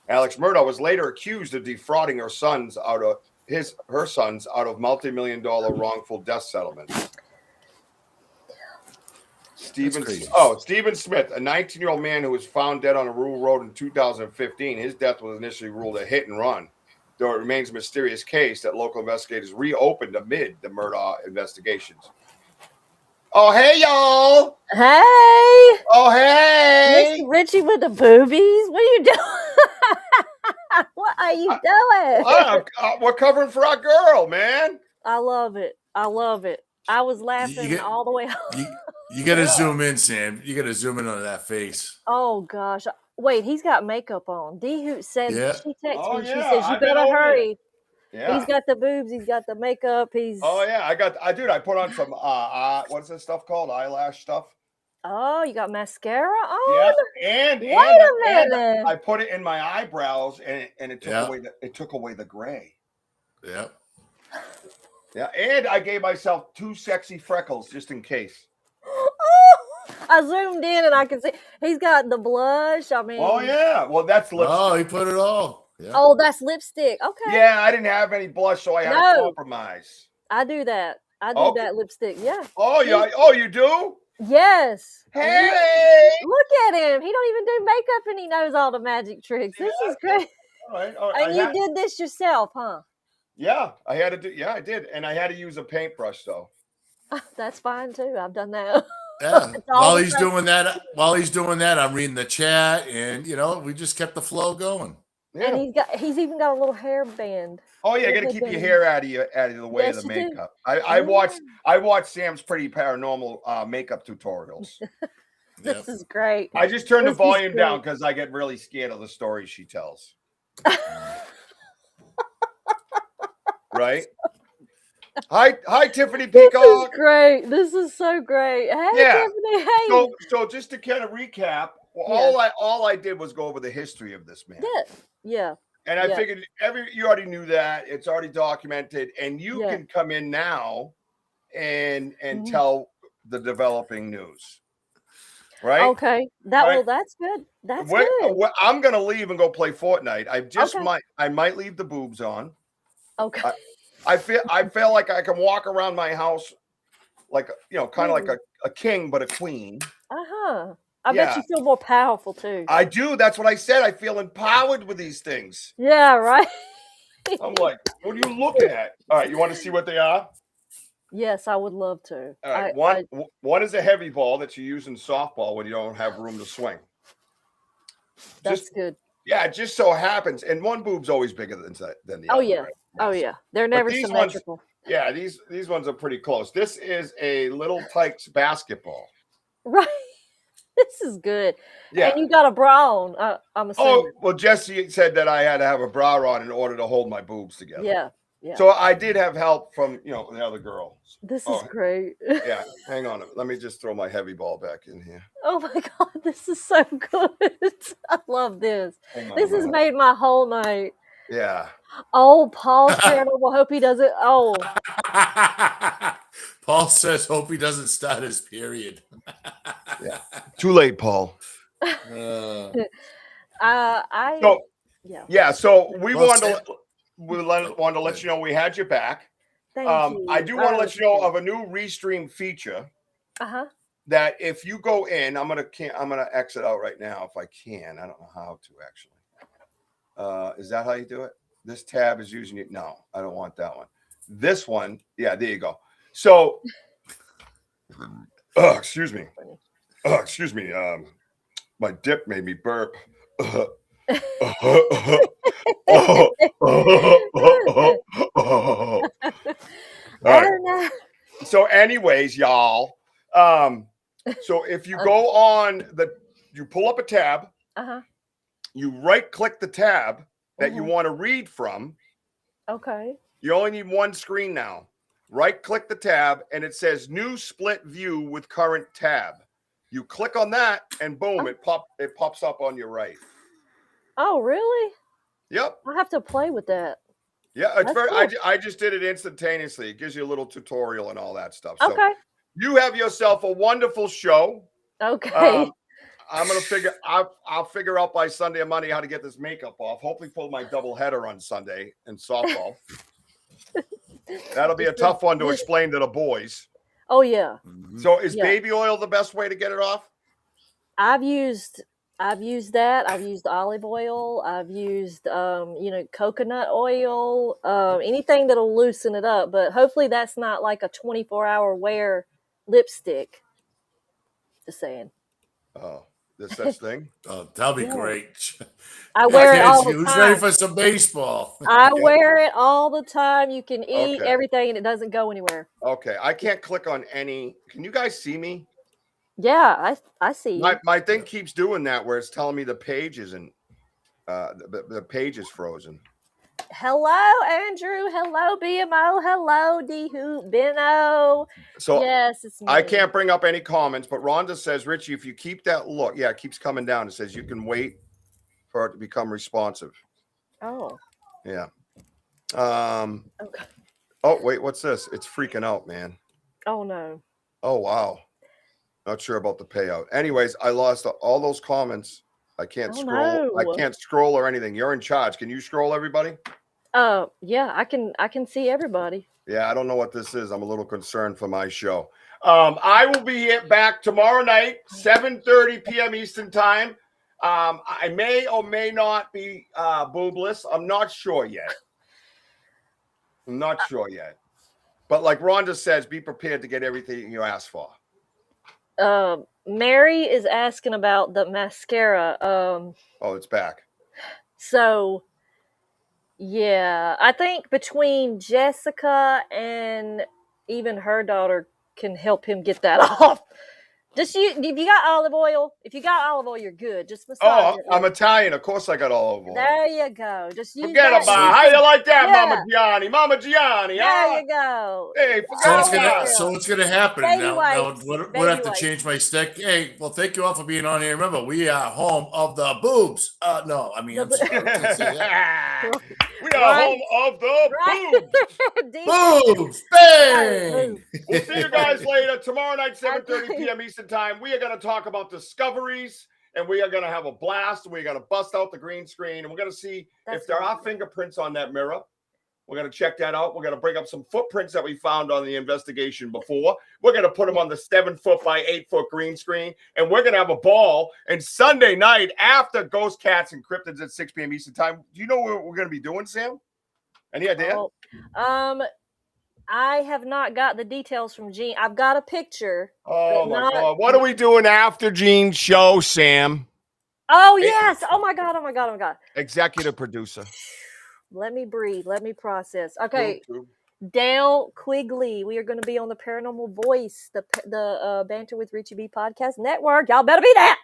Alex Murdaugh was later accused of defrauding her sons out of multi-million-dollar wrongful death settlements. Stephen Smith, a 19-year-old man who was found dead on a rural road in 2015. His death was initially ruled a hit and run, though it remains a mysterious case that local investigators reopened amid the Murdaugh investigations. Oh, hey, y'all. Hey, Oh, hey. Mr. Richie with the boobies. What are you doing? What are you doing? We're covering for our girl, man. I love it. I love it. I was laughing all the way home. You got to zoom in, Sam. You got to zoom in on that face. Oh, gosh. Wait, he's got makeup on. D Hoot said, she texted me. She says, you better hurry. Yeah. He's got the boobs. He's got the makeup. Oh, yeah. I put on some, what's this stuff called? Eyelash stuff. Oh, you got mascara on? Yeah. And wait a minute. And I put it in my eyebrows and it took away the gray. Yeah. Yeah. And I gave myself 2 sexy freckles just in case. I zoomed in and I can see he's got the blush. I mean, oh yeah, well that's lipstick. Oh, he put it all. Yeah. Oh, that's lipstick. Okay. Yeah, I didn't have any blush, so I had to compromise. I do that. I do that lipstick. Yeah. Oh yeah. Oh, you do? Yes. Hey, look at him. He don't even do makeup, and he knows all the magic tricks. This is great. All right. And you did this yourself, huh? Yeah, I had to do. Yeah, I did, and I had to use a paintbrush though. That's fine too. I've done that. Yeah. While he's doing that, I'm reading the chat, and we just kept the flow going. Yeah. And he's even got a little hairband. Oh yeah, you got to keep your hair out of the way of the makeup. I watched Sam's Pretty Paranormal makeup tutorials. This is great. I just turned the volume down because I get really scared of the stories she tells. Right? Hi, Tiffany Peacock. This is great. This is so great. Hey, Tiffany. Hey. So just to kind of recap, all I did was go over the history of this man. Yeah. And I figured you already knew that. It's already documented, and you can come in now and tell the developing news. Right? Okay. That's good. That's good. I'm gonna leave and go play Fortnite. I might leave the boobs on. Okay. I feel like I can walk around my house like kind of like a king but a queen. I bet you feel more powerful too. I do. That's what I said. I feel empowered with these things. Yeah, right. I'm like, what are you looking at? All right, you want to see what they are? Yes, I would love to. All right, one is a heavy ball that you use in softball when you don't have room to swing. That's good. Yeah, it just so happens, and one boob's always bigger than the other. Oh yeah, right? Oh yeah, they're never symmetrical. These ones are pretty close. This is a Little Tykes basketball. Right. This is good. Yeah. And you got a bra on, I'm assuming. Oh, well, Jesse said that I had to have a bra on in order to hold my boobs together. Yeah. So I did have help from, the other girl. This is great. Yeah. Hang on. Let me just throw my heavy ball back in here. Oh, my God. This is so good. I love this. This has made my whole night. Yeah. Oh, Paul's Paranormal. Hope he doesn't. Oh. Paul says, hope he doesn't start his period. Yeah. Too late, Paul. So we wanted to let you know we had your back. Thank you. I do want to let you know of a new restream feature. That if you go in, I'm gonna exit out right now if I can. I don't know how to actually. Is that how you do it? This tab is using it. No, I don't want that one. This one, yeah, there you go. So, excuse me. Excuse me. My dip made me burp. All right. So, anyways, y'all. So if you go on you pull up a tab. You right-click the tab that you want to read from. Okay. You only need one screen now. Right-click the tab, and it says New Split View with Current Tab. You click on that, and boom, it pops up on your right. Oh, really? Yep. I have to play with that. Yeah, it's very. Cool. I just did it instantaneously. It gives you a little tutorial and all that stuff. So okay. You have yourself a wonderful show. Okay. I'm gonna figure. I'll figure out by Sunday or Monday how to get this makeup off. Hopefully, pull my double header on Sunday in softball. That'll be a tough one to explain to the boys. Oh yeah. So is baby oil the best way to get it off? I've used that. I've used olive oil. I've used coconut oil. Anything that'll loosen it up. But hopefully that's not like a 24-hour wear lipstick. Just saying. Oh, there's such thing? Oh, that'll be Yeah. great. I wear it all the Who's time. ready for some baseball? I wear it all the time. You can eat Okay. everything and it doesn't go anywhere. Okay. I can't click on any. Can you guys see me? Yeah, I see you. My thing keeps doing that where it's telling me the page isn't the page is frozen. Hello, Andrew. Hello, BMO. Hello, D Hoop Benno. So yes, it's me. I can't bring up any comments, but Rhonda says, Richie, if you keep that look, yeah, it keeps coming down. It says you can wait for it to become responsive. Oh. Yeah. Okay. Oh, wait, what's this? It's freaking out, man. Oh no. Oh wow. Not sure about the payout. Anyways, I lost all those comments. I can't scroll. No. I can't scroll or anything. You're in charge. Can you scroll, everybody? Yeah, I can see everybody. Yeah, I don't know what this is. I'm a little concerned for my show. I will be back tomorrow night, 7:30 p.m. Eastern time. I may or may not be boobless. I'm not sure yet. But like Rhonda says, be prepared to get everything you ask for. Mary is asking about the mascara. Oh, it's back. So yeah, I think between Jessica and even her daughter can help him get that off. Just if you got olive oil, you're good. Just massage it. I'm Italian. Of course I got olive oil. There you go. Just use forget that. about how you like that, Yeah. Mama Gianni. Mama Gianni. There you go. Hey, forget So what's gonna happen Baby now? wipes. What Baby have to wipes. change my stick? Hey, well, thank you all for being on here. Remember, we are home of the boobs. No, I mean, I'm sorry, I can't say that. We are home of the boobs. Boobs, bang! We'll see you guys later. Tomorrow night, 7:30 p.m. Eastern time. We are going to talk about discoveries, and we are going to have a blast. We're going to bust out the green screen, and we're going to see if there are fingerprints on that mirror. We're going to check that out. We're going to bring up some footprints that we found on the investigation before. We're going to put them on the 7-foot by 8-foot green screen, and we're going to have a ball. And Sunday night, after Ghost Cats and Cryptids at 6 p.m. Eastern time, do you know what we're going to be doing, Sam? Any idea? I have not got the details from Gene. I've got a picture. Oh my God! What are we doing after Gene's show, Sam? Oh yes! Oh my God! Executive producer. Let me breathe. Let me process. Okay, Dale Quigley. We are going to be on the Paranormal Voice, the Banter with Richie B podcast network. Y'all better be there.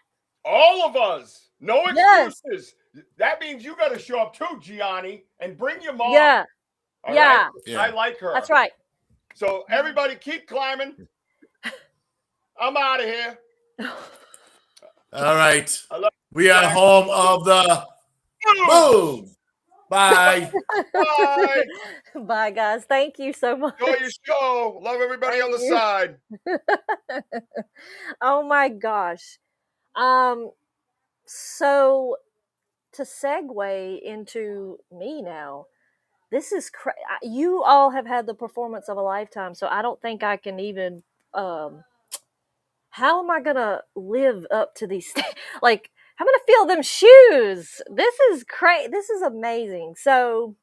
All of us. No excuses. Yes. That means you got to show up too, Gianni, and bring your mom. Yeah. All yeah. Right? Yeah. I like her. That's right. So everybody keep climbing. I'm out of here. All right. We are home of the boom. Bye. Bye. Bye, guys. Thank you so much. Enjoy your show. Love everybody on the side. Oh my gosh. So to segue into me now, this is you all have had the performance of a lifetime, so I don't think I can even how am I gonna live up to these like I'm gonna feel them shoes. This is crazy. This is amazing. So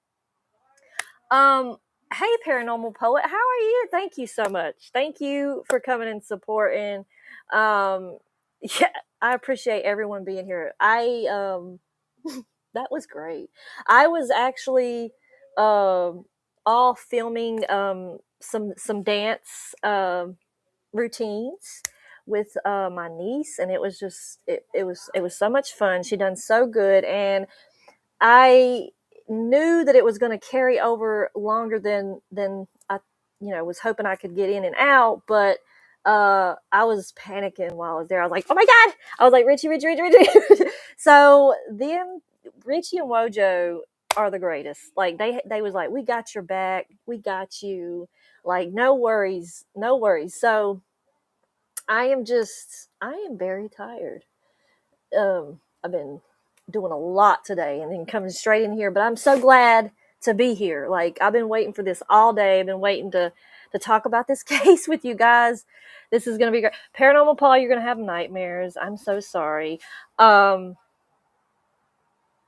hey Paranormal Poet, how are you? Thank you so much. Thank you for coming and supporting. Yeah, I appreciate everyone being here. That was great. I was actually all filming some dance routines with my niece, and it was just it was so much fun. She done so good, and I knew that it was going to carry over longer than I was hoping I could get in and out, but I was panicking while I was there. I was like, oh my God. I was like, Richie. So them, Richie and Wojo are the greatest. Like they was like, we got your back. We got you. Like, no worries. So I am very tired. I've been doing a lot today and then coming straight in here, but I'm so glad to be here. Like, I've been waiting for this all day. I've been waiting to talk about this case with you guys. This is going to be great. Paranormal Paul, you're going to have nightmares. I'm so sorry.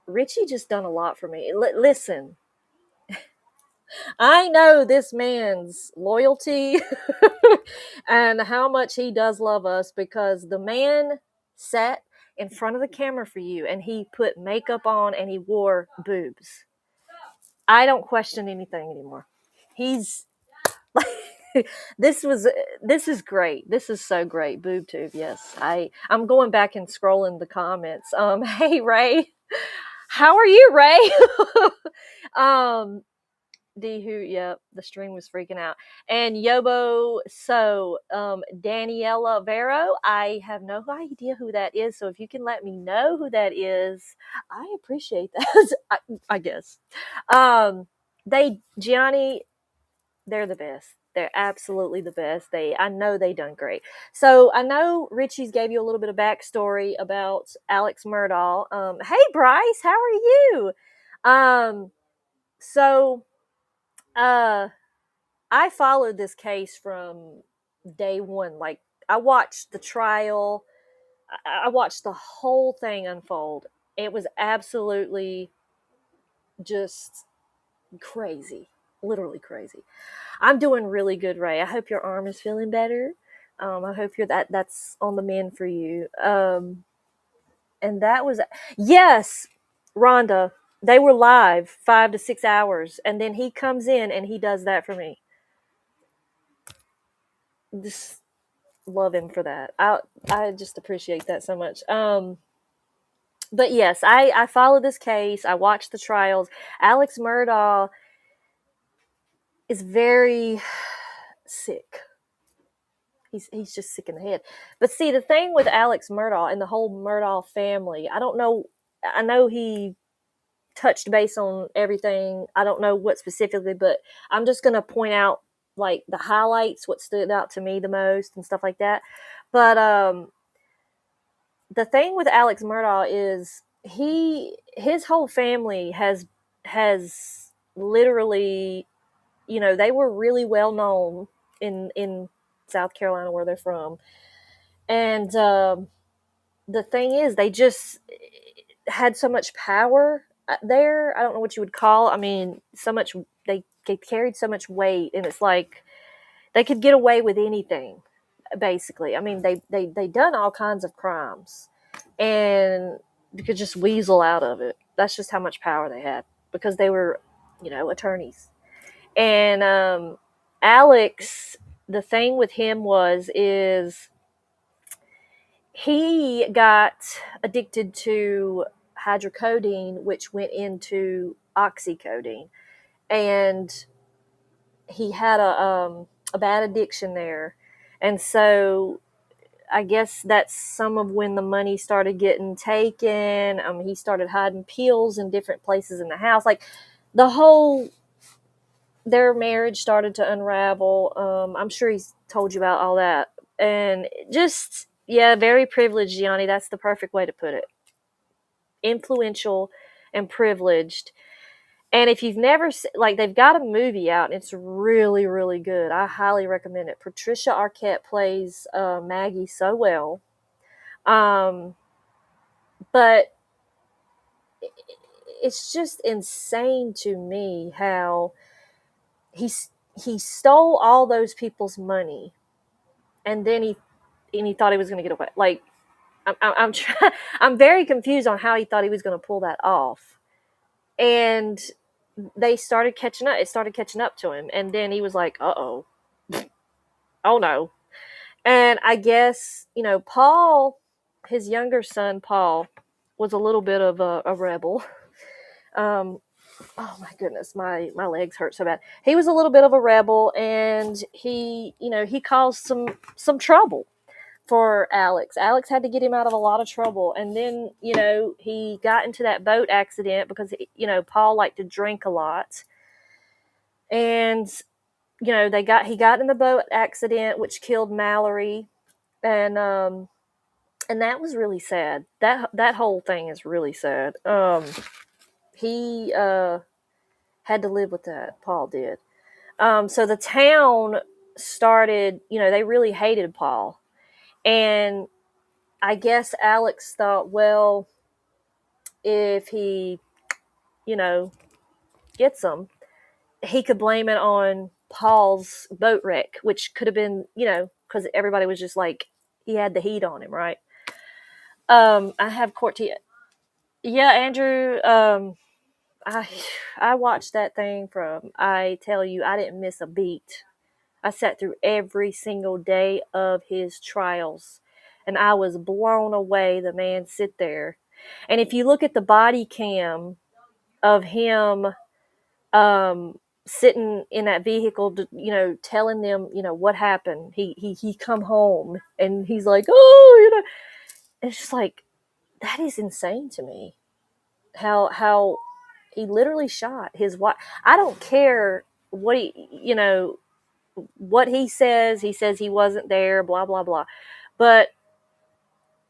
Richie just done a lot for me. Listen, I know this man's loyalty and how much he does love us, because the man sat in front of the camera for you and he put makeup on and he wore boobs. I don't question anything anymore. He's this is great. This is so great. Boob tube, yes. I'm going back and scrolling the comments. Hey Ray. How are you, Ray? D who, yep, the stream was freaking out. And Yobo, so Daniela Vero, I have no idea who that is. So if you can let me know who that is, I appreciate that. I guess. Gianni, they're the best. They're absolutely the best. I know they done great. So I know Richie's gave you a little bit of backstory about Alex Murdaugh. Hey Bryce, how are you? So I followed this case from day one. Like, I watched the trial. I watched the whole thing unfold. It was absolutely just crazy. Literally crazy. I'm doing really good, Ray. I hope your arm is feeling better. I hope that's on the mend for you. And that was, yes, Rhonda, they were live 5 to 6 hours, and then he comes in and he does that for me. Just love him for that. I just appreciate that so much. But yes, I followed this case. I watched the trials. Alex Murdaugh is very sick. He's just sick in the head. But see, the thing with Alex Murdaugh and the whole Murdaugh family, I don't know. I know he touched base on everything. I don't know what specifically, but I'm just going to point out like the highlights, what stood out to me the most and stuff like that. But the thing with Alex Murdaugh is his whole family has literally, they were really well known in South Carolina where they're from. And the thing is, they just had so much power there. I don't know what you would call. I mean, so much, they carried so much weight, and it's like they could get away with anything, basically. I mean, they done all kinds of crimes, and you could just weasel out of it. That's just how much power they had, because they were, attorneys. And Alex, the thing with him is he got addicted to hydrocodone, which went into oxycodone, and he had a bad addiction there. And so I guess that's some of when the money started getting taken. He started hiding pills in different places in the house. Like, their marriage started to unravel. I'm sure he's told you about all that. And just, yeah, very privileged, Gianni. That's the perfect way to put it. Influential and privileged. And if you've never, they've got a movie out, and it's really, really good. I highly recommend it. Patricia Arquette plays Maggie so well. But it's just insane to me how he stole all those people's money, and then he thought he was going to get away. Like, I'm very confused on how he thought he was going to pull that off. And they started catching up. It started catching up to him. And then he was like, oh no. And I guess, Paul, his younger son, Paul, was a little bit of a rebel. Oh my goodness, my legs hurt so bad. He was a little bit of a rebel, and he caused some trouble for Alex. Alex had to get him out of a lot of trouble. And then, he got into that boat accident because, Paul liked to drink a lot. And, he got in the boat accident, which killed Mallory. And that was really sad. That whole thing is really sad. He had to live with that. Paul did. So the town started, they really hated Paul. And I guess Alex thought, well, if he, gets them, he could blame it on Paul's boat wreck, which could have been, because everybody was just like, he had the heat on him, right? I have court to, yeah, Andrew. I I watched that thing from. I tell you, I didn't miss a beat. I sat through every single day of his trials, and I was blown away. The man sit there, and if you look at the body cam of him sitting in that vehicle, telling them, what happened. He come home and he's like, oh, it's just like, that is insane to me. How he literally shot his wife. I don't care what what he says. He says he wasn't there, blah, blah, blah. But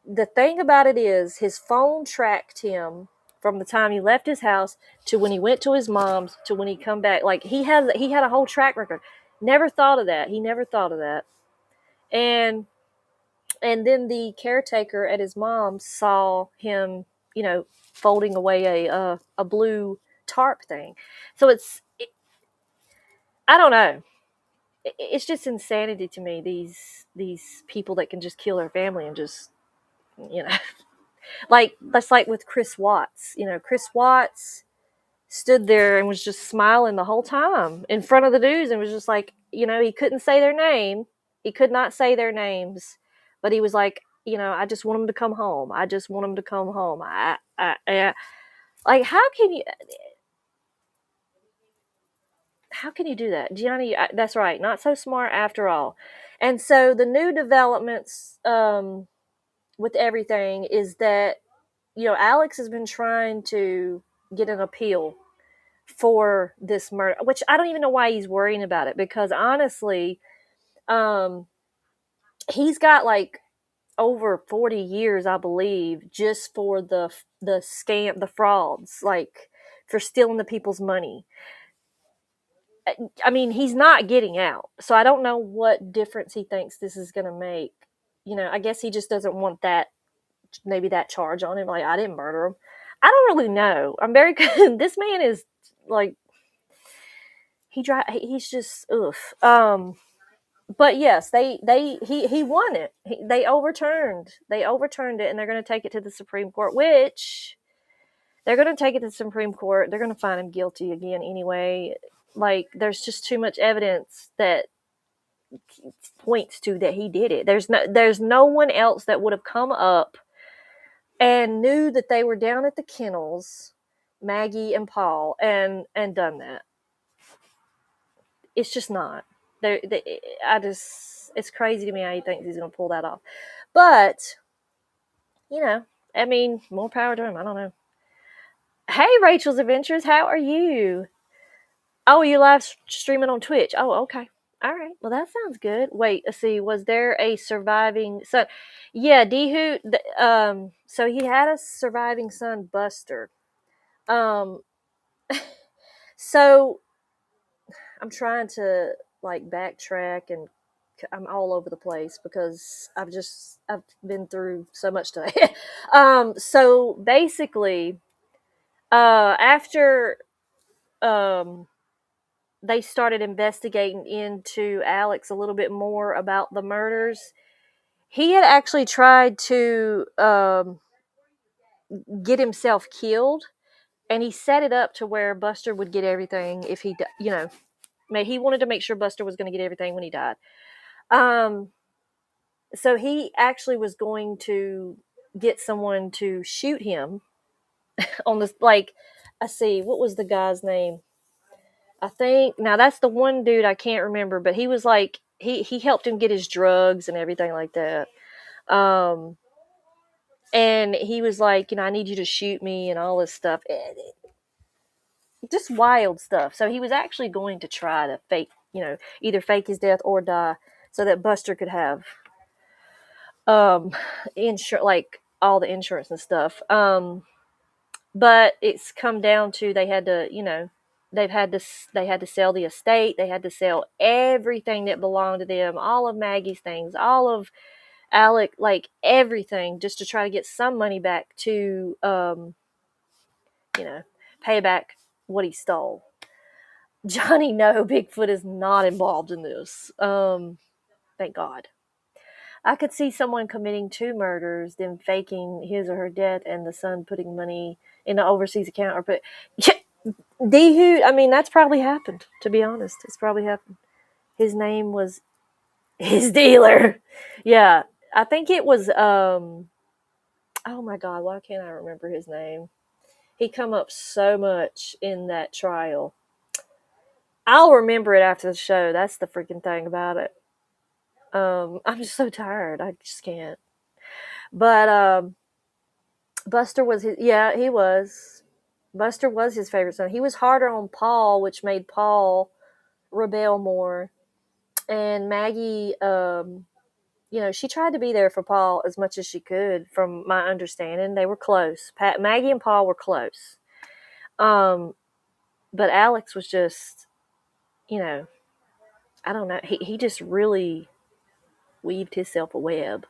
the thing about it is, his phone tracked him from the time he left his house to when he went to his mom's to when he come back. Like, he had a whole track record. Never thought of that. He never thought of that. And then the caretaker at his mom's saw him, folding away a blue tarp thing. So I don't know. It's just insanity to me. These people that can just kill their family and just, that's like with Chris Watts. Chris Watts stood there and was just smiling the whole time in front of the dudes and was just like, he couldn't say their name. He could not say their names, but he was like, I just want them to come home. I just want them to come home. Like, how can you do that? Gianni, that's right. Not so smart after all. And so the new developments with everything is that, Alex has been trying to get an appeal for this murder, which I don't even know why he's worrying about it, because honestly, he's got like over 40 years, I believe, just for the scam, the frauds, like for stealing the people's money. I mean, he's not getting out, so I don't know what difference he thinks this is going to make. I guess he just doesn't want that charge on him. Like, I didn't murder him. I don't really know. I'm very good. This man is like, he's just oof. But yes, he won it. They overturned it, and they're going to take it to the Supreme Court, which they're going to take it to the Supreme Court. They're going to find him guilty again anyway. Like, there's just too much evidence that points to that he did it. There's no one else that would have come up and knew that they were down at the kennels, Maggie and Paul, and done that. It's just not. It's crazy to me how he thinks he's going to pull that off. But, I mean, more power to him. I don't know. Hey, Rachel's Adventures, how are you? Oh, you live streaming on Twitch. Oh, okay. All right. Well, that sounds good. Wait, let's see. Was there a surviving son? Yeah, Dehu. So he had a surviving son, Buster. So I'm trying to like backtrack, and I'm all over the place because I've been through so much today. So basically, after they started investigating into Alex a little bit more about the murders, he had actually tried to get himself killed, and he set it up to where Buster would get everything if he, he wanted to make sure Buster was going to get everything when he died. So he actually was going to get someone to shoot him on this, like, I see, what was the guy's name? I think, now that's the one dude I can't remember, but he was like, he helped him get his drugs and everything like that. And he was like, I need you to shoot me and all this stuff. Just wild stuff. So he was actually going to try to fake, either fake his death or die so that Buster could have like all the insurance and stuff. But it's come down to they had to, they had to sell the estate. They had to sell everything that belonged to them, all of Maggie's things, all of Alec, like everything, just to try to get some money back to, pay back what he stole. Johnny, no, Bigfoot is not involved in this. Thank God. I could see someone committing 2 murders, then faking his or her death, and the son putting money in an overseas account or put. Dehu, I mean, that's probably happened. To be honest, it's probably happened. His name was his dealer. Yeah, I think it was. Oh my God, why can't I remember his name? He come up so much in that trial. I'll remember it after the show. That's the freaking thing about it. I'm just so tired. I just can't. But Buster was his. Yeah, he was. Buster was his favorite son. He was harder on Paul, which made Paul rebel more. And Maggie, she tried to be there for Paul as much as she could. From my understanding, they were close. Maggie and Paul were close. But Alex was just, I don't know. He just really weaved himself a web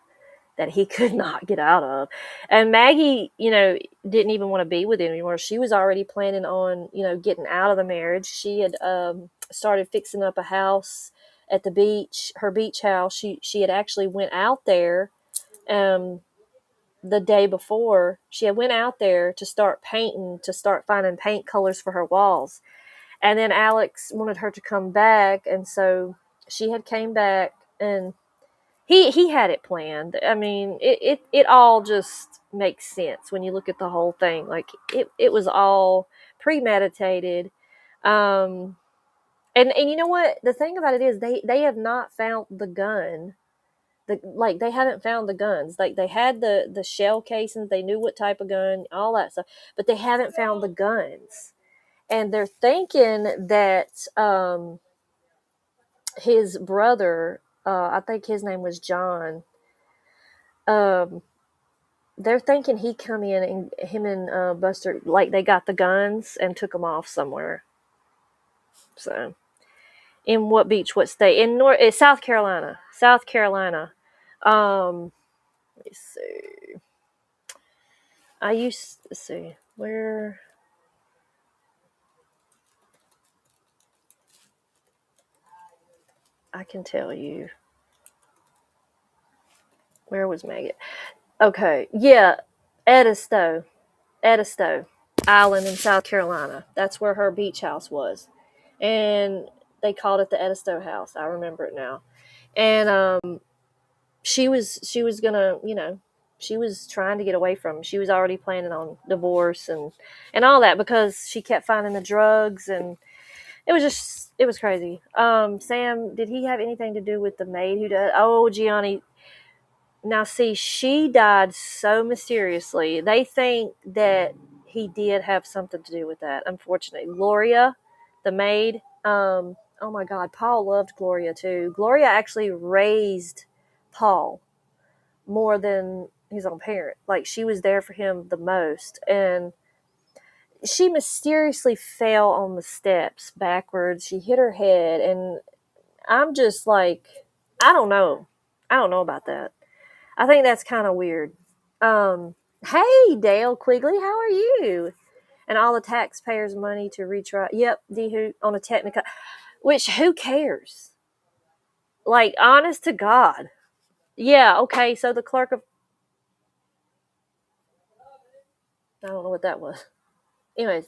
that he could not get out of. And Maggie, didn't even want to be with him anymore. She was already planning on, getting out of the marriage. She had started fixing up a house at the beach, her beach house. She had actually went out there the day before. She had went out there to start painting, to start finding paint colors for her walls. And then Alex wanted her to come back, and so she had came back, and he had it planned. I mean, it all just makes sense when you look at the whole thing. Like it was all premeditated. And you know what? The thing about it is they have not found the gun. They haven't found the guns. Like they had the shell casings, they knew what type of gun, all that stuff, but they haven't found the guns. And they're thinking that his brother, I think his name was John, they're thinking he come in and him and Buster, like they got the guns and took them off somewhere. So, in what beach? What state? In South Carolina. South Carolina. Let me see. I used to see where. I can tell you. Where was Maggot? Okay, yeah, Edisto Island in South Carolina. That's where her beach house was, and they called it the Edisto House. I remember it now. And she was gonna, she was trying to get away from him. She was already planning on divorce and all that because she kept finding the drugs, and it was crazy. Sam, did he have anything to do with the maid who died? Oh, Gianni. Now, see, she died so mysteriously. They think that he did have something to do with that, unfortunately. Gloria, the maid, oh my God, Paul loved Gloria too. Gloria actually raised Paul more than his own parent. Like, she was there for him the most. And she mysteriously fell on the steps backwards. She hit her head. And I'm just like, I don't know. I don't know about that. I think that's kind of weird. Hey, Dale Quigley, how are you? And all the taxpayers' money to retry. Yep, D-Hoot on a technical. Which, who cares? Like, honest to God. Yeah, okay, so the clerk of. I don't know what that was. Anyways,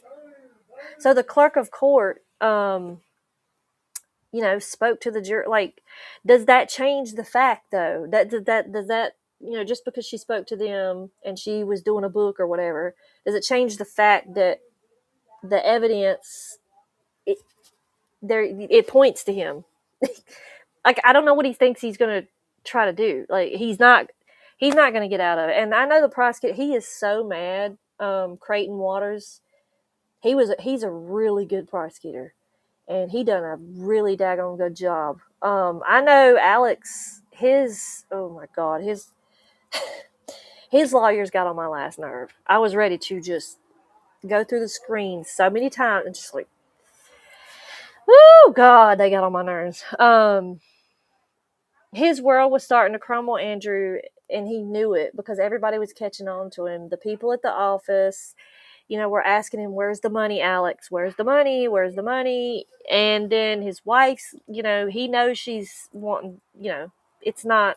so the clerk of court, spoke to the jury. Like, does that change the fact, though? Does that just because she spoke to them and she was doing a book or whatever, does it change the fact that the evidence it points to him? Like, I don't know what he thinks he's going to try to do. Like, he's not going to get out of it. And I know the prosecutor, he is so mad. Creighton Waters, he's a really good prosecutor, and he done a really daggone good job. I know Alex, oh my God, his lawyers got on my last nerve. I was ready to just go through the screen so many times and just like, oh God, they got on my nerves. His world was starting to crumble, Andrew, and he knew it because everybody was catching on to him. The people at the office, we're asking him, where's the money, Alex? Where's the money? Where's the money? And then his wife's, he knows she's wanting, it's not,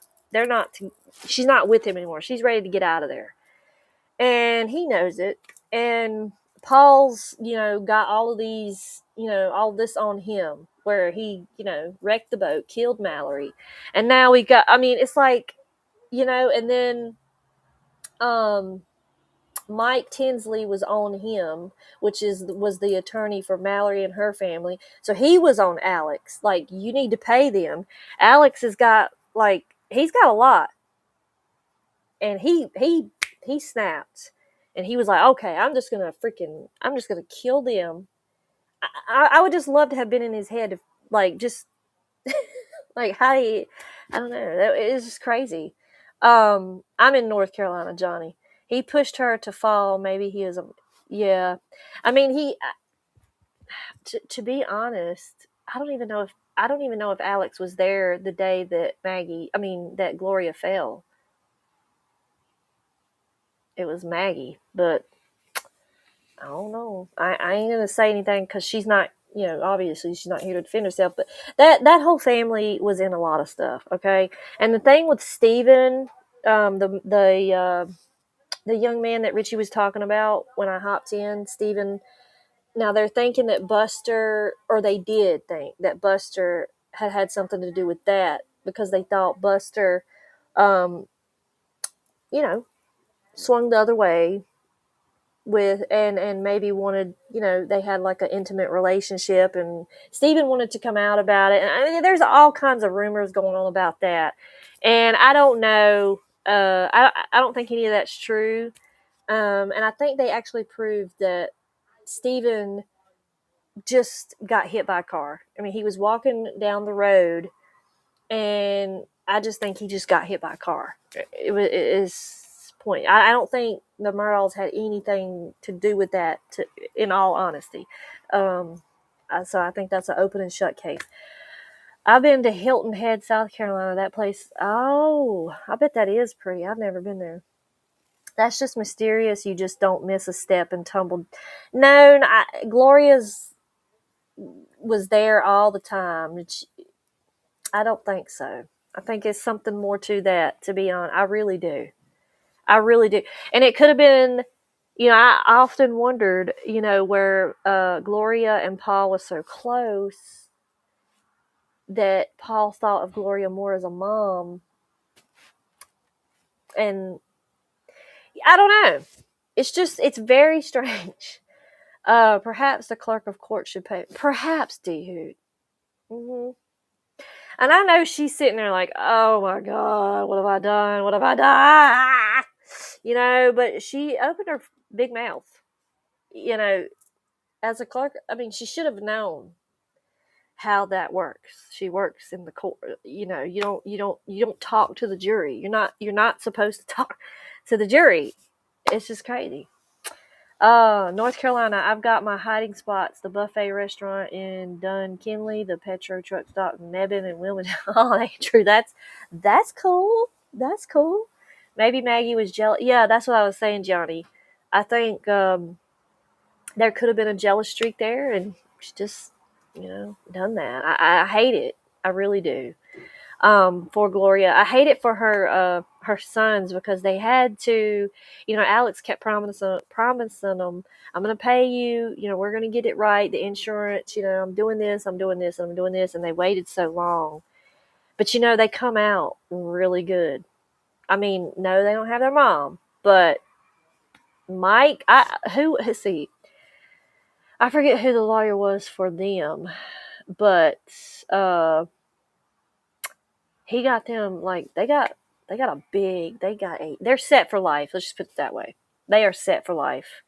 she's not with him anymore. She's ready to get out of there. And he knows it. And Paul's, got all of these, all this on him, where he, wrecked the boat, killed Mallory. And now we got, it's like, and then Mike Tinsley was on him, which was the attorney for Mallory and her family. So he was on Alex. Like, you need to pay them. Alex has got, like, he's got a lot. And he snapped. And he was like, okay, I'm just going to kill them. I would just love to have been in his head, like, just, like, how do you, I don't know. It's just crazy. I'm in North Carolina, Johnny. He pushed her to fall. Maybe he was, yeah. To be honest, I don't even know if Alex was there the day that that Gloria fell. It was Maggie, but I don't know. I ain't gonna say anything because she's not, obviously she's not here to defend herself. But that whole family was in a lot of stuff. Okay, and the thing with Steven, the young man that Richie was talking about when I hopped in, Steven. Now they're thinking that Buster, or they did think that Buster had something to do with that, because they thought Buster, swung the other way with and maybe wanted, they had like an intimate relationship, and Steven wanted to come out about it. And there's all kinds of rumors going on about that, and I don't know. I don't think any of that's true. And I think they actually proved that Steven just got hit by a car. He was walking down the road, and I just think he just got hit by a car. It is point. I don't think the Murdaughs had anything to do with that, in all honesty. So I think that's an open and shut case. I've been to Hilton Head, South Carolina. That place, I bet that is pretty. I've never been there. That's just mysterious. You just don't miss a step and tumble. No, Gloria's was there all the time. I don't think so. I think it's something more to that, to be honest. I really do. And it could have been, I often wondered, where Gloria and Paul was so close that Paul thought of Gloria more as a mom. And I don't know. It's very strange. Perhaps the clerk of court should pay. Perhaps D-Hoot. Mm-hmm. And I know she's sitting there like, oh my God, what have I done? What have I done? But she opened her big mouth. As a clerk, she should have known how that works. She works in the court. You don't talk to the jury. You're not supposed to talk to the jury. It's just crazy. North Carolina, I've got my hiding spots: the buffet restaurant in Dunkinley, the Petro truck stop in Mebane and Wilmington. Oh, Andrew, that's cool. That's cool. Maybe Maggie was jealous. Yeah, that's what I was saying, Johnny. I think there could have been a jealous streak there, and she just, done that. I hate it. I really do. For Gloria, I hate it for her sons, because they had to, Alex kept promising them, I'm going to pay you, we're going to get it right, the insurance, I'm doing this, and they waited so long. But they come out really good. No, they don't have their mom, but Mike, let's see, I forget who the lawyer was for them, but he got them, like, they're set for life. Let's just put it that way. They are set for life.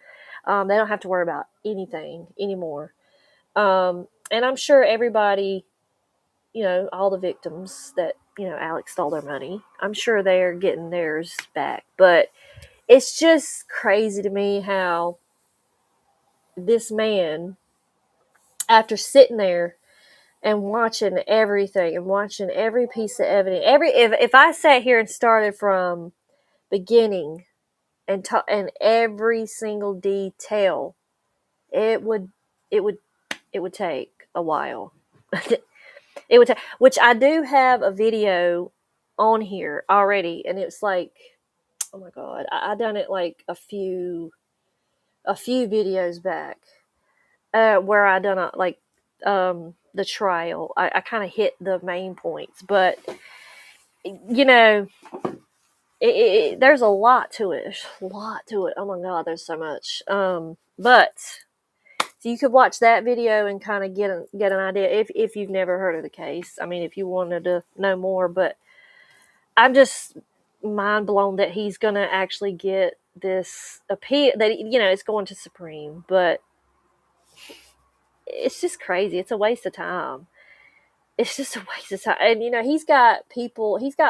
They don't have to worry about anything anymore. And I'm sure everybody, all the victims that, Alex stole their money, I'm sure they're getting theirs back. But it's just crazy to me how this man, after sitting there and watching everything and watching every piece of evidence, if I sat here and started from beginning and every single detail. It would take a while. It would take, which I do have a video on here already, and it's like, oh my god, I done it like a few videos back, where I done the trial. I kind of hit the main points, but there's a lot to it. There's a lot to it. Oh my god, there's so much. But so you could watch that video and kind of get an idea if you've never heard of the case. I mean, if you wanted to know more, but I'm just mind blown that he's going to actually get this appeal, that it's going to Supreme, but it's just crazy. It's a waste of time. It's just a waste of time. And he's got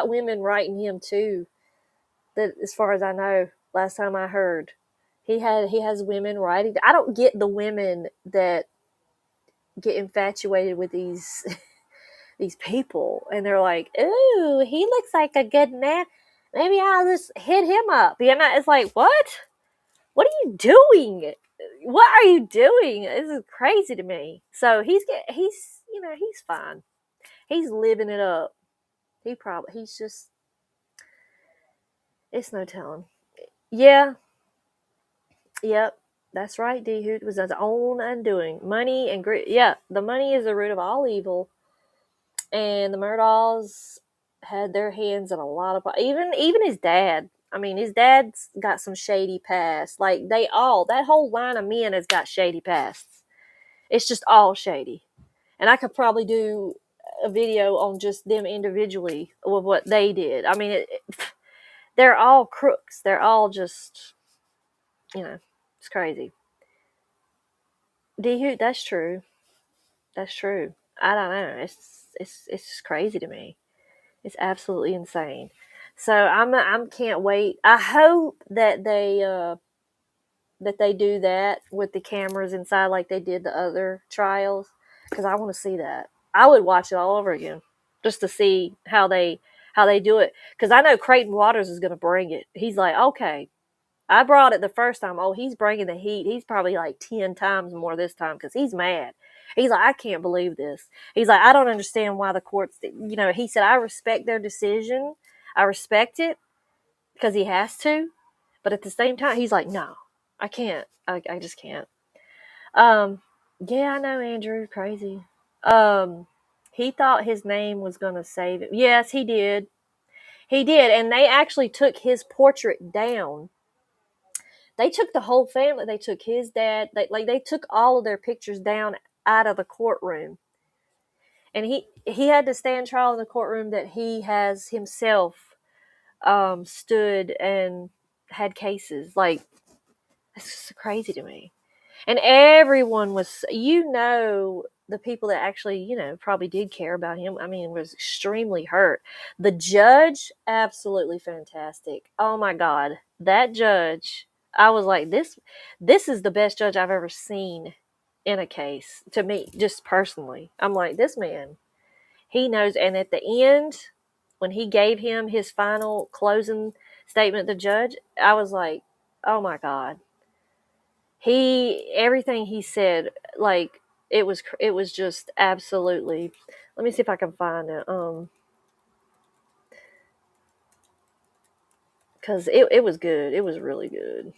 women writing him too. That, as far as I know, last time I heard, he has women writing. I don't get the women that get infatuated with these these people, and they're like, "Ooh, he looks like a good man. Maybe I'll just hit him up." It's like, what? What are you doing? What are you doing? This is crazy to me. So he's fine. He's living it up. He's just, it's no telling. Yeah. Yep. That's right, D. Hoot was his own undoing. Money and greed. Yeah, the money is the root of all evil. And the Murdaughs had their hands in a lot of, even his dad. I mean, his dad's got some shady past. Like, that whole line of men has got shady pasts. It's just all shady. And I could probably do a video on just them individually with what they did. I mean, they're all crooks. They're all just, it's crazy. D-Hoot, that's true. That's true. I don't know. It's just crazy to me. It's absolutely insane. So I'm can't wait. I hope that they do that with the cameras inside like they did the other trials, because I want to see that. I would watch it all over again just to see how they do it, because I know Creighton Waters is going to bring it. He's like, okay, I brought it the first time. Oh, he's bringing the heat. He's probably like 10 times more this time because he's mad. He's like, I can't believe this. He's like, I don't understand why the courts, he said, I respect their decision. I respect it because he has to. But at the same time, he's like, no, I can't. I just can't. Yeah, I know, Andrew. Crazy. He thought his name was going to save it. Yes, he did. He did. And they actually took his portrait down. They took the whole family. They took his dad. They took all of their pictures down out of the courtroom. And he had to stand trial in the courtroom that he has himself stood and had cases. Like, it's just crazy to me. And everyone was, the people that actually, probably did care about him, I mean, was extremely hurt. The judge, absolutely fantastic. Oh my God. That judge, I was like, this is the best judge I've ever seen in a case, to me, just personally. I'm like, this man, he knows. And at the end, when he gave him his final closing statement, the judge, I was like, oh my God. Everything he said, like, it was just absolutely, let me see if I can find it. Cause it was good. It was really good.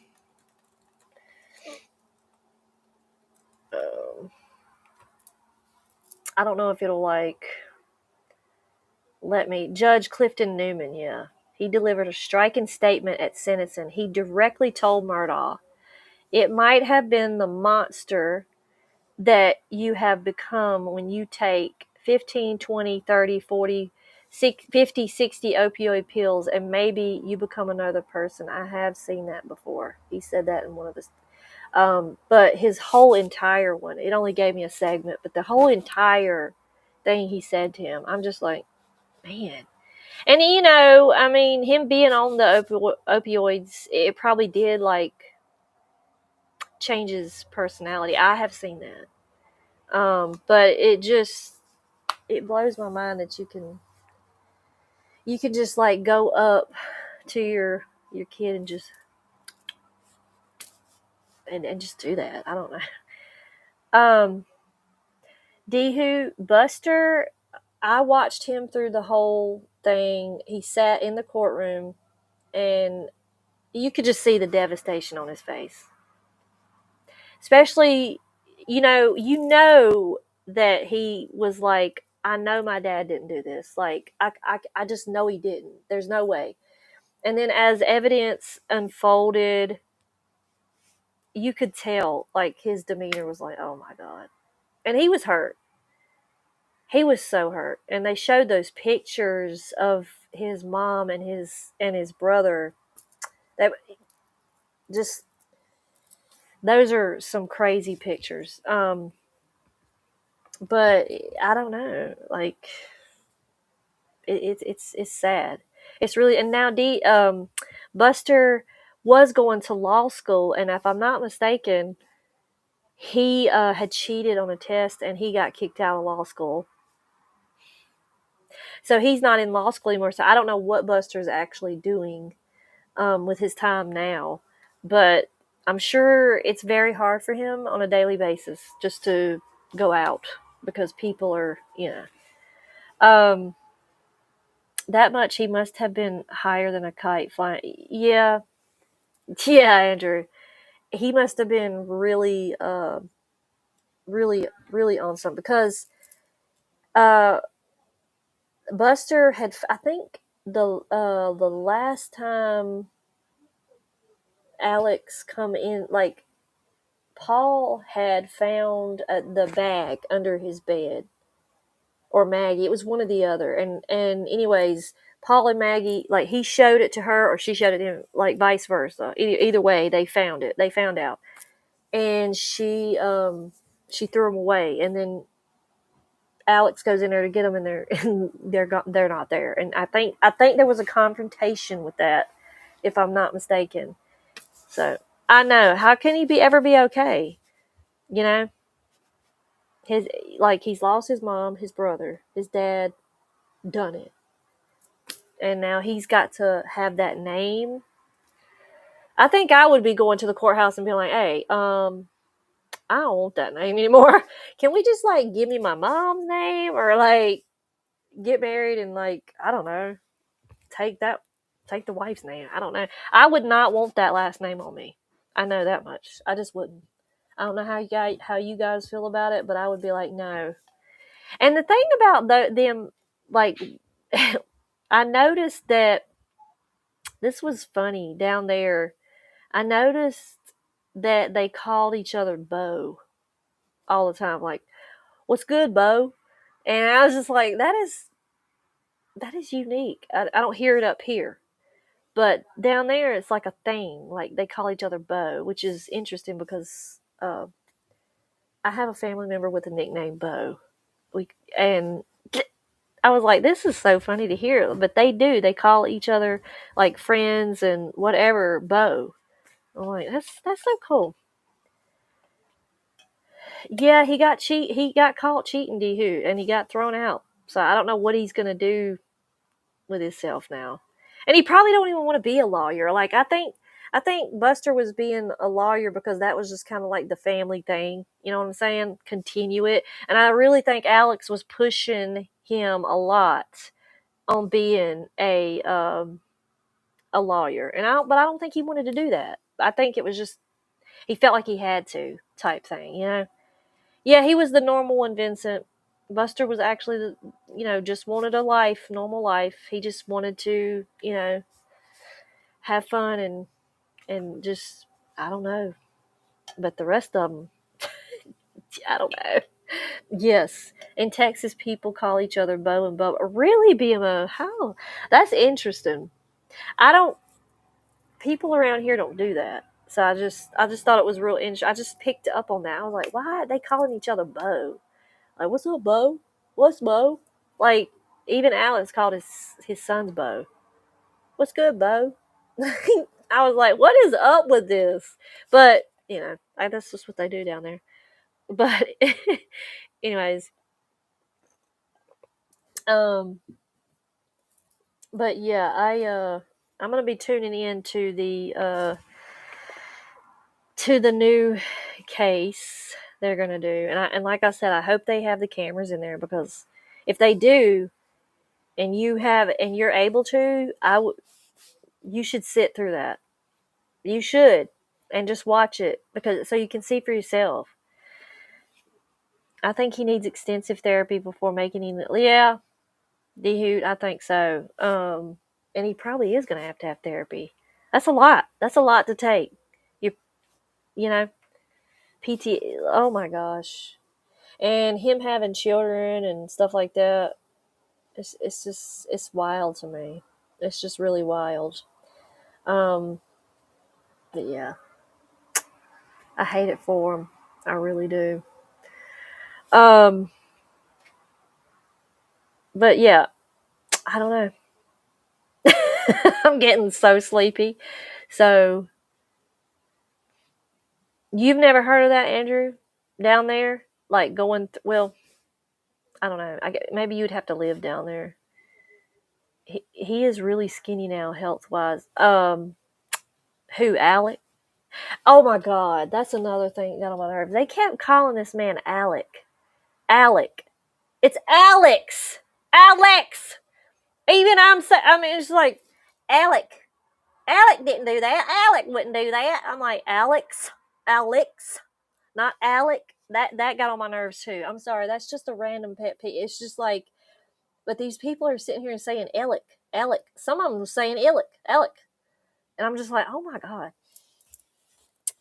I don't know if it'll let me. Judge Clifton Newman, yeah. He delivered a striking statement at sentencing. He directly told Murdaugh, it might have been the monster that you have become when you take 15, 20, 30, 40, 50, 60 opioid pills, and maybe you become another person. I have seen that before. He said that in one of his, but his whole entire one, it only gave me a segment, but the whole entire thing he said to him, I'm just like, man. And I mean, him being on the opioids, it probably did change his personality. I have seen that. But it blows my mind that you can just go up to your kid and just and just do that. I don't know. Dehu Buster, I watched him through the whole thing. He sat in the courtroom, and you could just see the devastation on his face. Especially, you know that he was like, I know my dad didn't do this. Like, I just know he didn't. There's no way. And then as evidence unfolded, you could tell, like, his demeanor was like, oh my God. And he was hurt. He was so hurt. And they showed those pictures of his mom and his brother. That just, those are some crazy pictures. But I don't know. Like, it's sad. It's really, and now Buster was going to law school, and if I'm not mistaken, he had cheated on a test and he got kicked out of law school. So he's not in law school anymore. So I don't know what Buster's actually doing with his time now, but I'm sure it's very hard for him on a daily basis just to go out because people are, that much he must have been higher than a kite flying. Yeah, Andrew. He must have been really, really on something because uh, Buster had. I think the last time Alex come in, like Paul had found the bag under his bed, or Maggie. It was one or the other. And anyways, Paul and Maggie, like, he showed it to her or she showed it to him, like vice versa. Either way, they found it. They found out, and she threw them away. And then Alex goes in there to get them, and they're not there. And I think there was a confrontation with that, if I'm not mistaken. So I know, how can he ever be okay? You know, he's lost his mom, his brother, his dad, done it, and now he's got to have that name. I think I would be going to the courthouse and being like, hey, I don't want that name anymore. Can we just, like, give me my mom's name, or, like, get married and, like, I don't know, take the wife's name. I don't know. I would not want that last name on me. I know that much. I just wouldn't. I don't know how you guys feel about it, but I would be like, no. And the thing about them, like, I noticed that this was funny down there. I noticed that they called each other Bo all the time. Like, what's good, Bo? And I was just like, that is unique. I don't hear it up here. But down there, it's like a thing. Like, they call each other Bo, which is interesting because I have a family member with the nickname Bo. And I was like, this is so funny to hear. But they do. They call each other, like, friends and whatever, Bo. I'm like, that's so cool. Yeah, he got caught cheating, Dehu, and he got thrown out. So I don't know what he's gonna do with himself now. And he probably don't even want to be a lawyer. Like, I think Buster was being a lawyer because that was just kind of like the family thing. You know what I'm saying? Continue it. And I really think Alex was pushing him a lot on being a lawyer. But I don't think he wanted to do that. I think it was just he felt like he had to type thing. Yeah, he was the normal one, Vincent. Buster was actually, just wanted a normal life. He just wanted to, have fun and just, I don't know. But the rest of them, I don't know. Yes, in Texas, people call each other Bo and Bo. Really, BMO? How? That's interesting. I don't. People around here don't do that. So I just thought it was real interesting. I just picked up on that. I was like, why are they calling each other Bo? Like, what's up, Bo? What's Bo? Like, even Alex called his son's Bo. What's good, Bo? I was like, what is up with this? But, that's just what they do down there. But, anyways, but yeah, I'm gonna be tuning in to the to the new case they're gonna do, and like I said, I hope they have the cameras in there, because if they do, and you're able to, you should sit through that. You should, and just watch it, because so you can see for yourself. I think he needs extensive therapy before making him. Yeah, D-Hoot, I think so. And he probably is going to have therapy. That's a lot. That's a lot to take. You know, PT. Oh my gosh, and him having children and stuff like that. It's wild to me. It's just really wild. But yeah, I hate it for him. I really do. But yeah, I don't know. I'm getting so sleepy. So you've never heard of that, Andrew? Down there, like going. Well, I don't know. Maybe you'd have to live down there. He is really skinny now, health wise. Who, Alec? Oh my God, that's another thing that got on my nerves. They kept calling this man Alec. Alec. It's Alex. Alex. Even I mean, it's like Alec. Alec didn't do that. Alec wouldn't do that. I'm like, Alex, not Alec. That got on my nerves too. I'm sorry. That's just a random pet peeve. It's just like, but these people are sitting here and saying Alec. Some of them are saying Alec. And I'm just like, oh my God.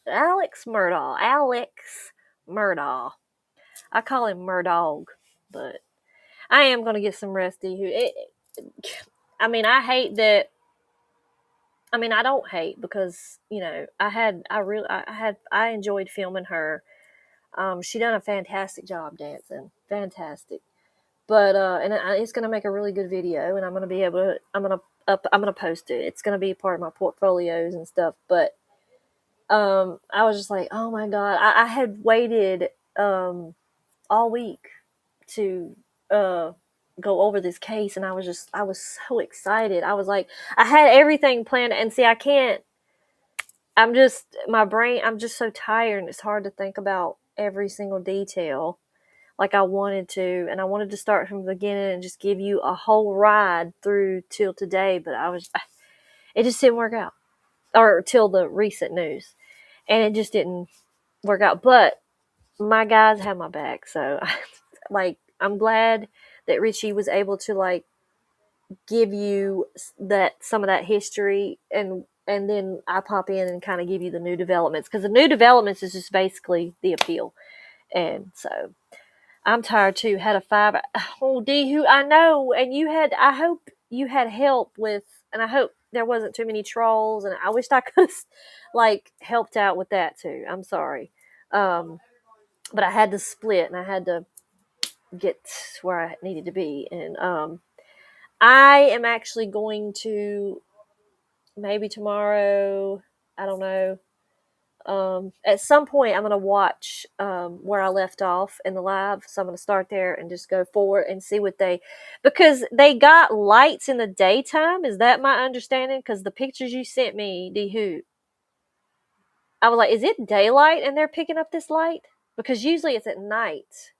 Murdaugh. Alex Murdaugh. I call him Murdaugh, but I am going to get some rest. I mean, I hate that. I mean, I don't hate, because, you know, I enjoyed filming her. She done a fantastic job dancing. Fantastic. But, it's going to make a really good video, and I'm going to post it. It's going to be part of my portfolios and stuff. But, I was just like, oh my God, I had waited, all week to, go over this case, and I was so excited. I was like, I had everything planned, and see, I'm just so tired, and it's hard to think about every single detail like I wanted to, and I wanted to start from the beginning and just give you a whole ride through till today, but it just didn't work out, or till the recent news, and it just didn't work out, but my guys have my back, so like, I'm glad that Richie was able to like give you some of that history, and then I pop in and kind of give you the new developments, because the new developments is just basically the appeal. And so I'm tired too. Had a 5. Oh, D, who I know, and I hope you had help with, and I hope there wasn't too many trolls, and I wished I could have like helped out with that too. I'm sorry. But I had to split, and I had to get where I needed to be. And I am actually going to, maybe tomorrow, I don't know. At some point, I'm going to watch where I left off in the live. So I'm going to start there and just go forward and see because they got lights in the daytime. Is that my understanding? Because the pictures you sent me, D-Hoot, I was like, is it daylight and they're picking up this light? Because usually it's at night,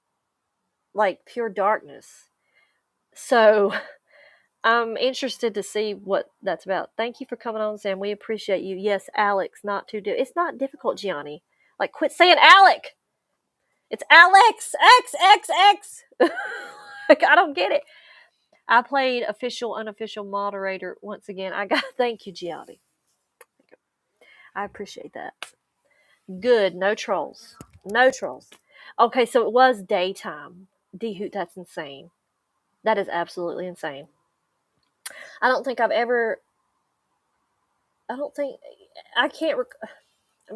like pure darkness. So I'm interested to see what that's about. Thank you for coming on, Sam. We appreciate you. Yes, Alex, it's not difficult, Gianni. Like, quit saying Alec. It's Alex. X. Like, I don't get it. I played official, unofficial moderator once again. Thank you, Gianni. I appreciate that. Good. No trolls. Okay, so it was daytime. D-Hoot, that's insane. That is absolutely insane. I don't think, I'm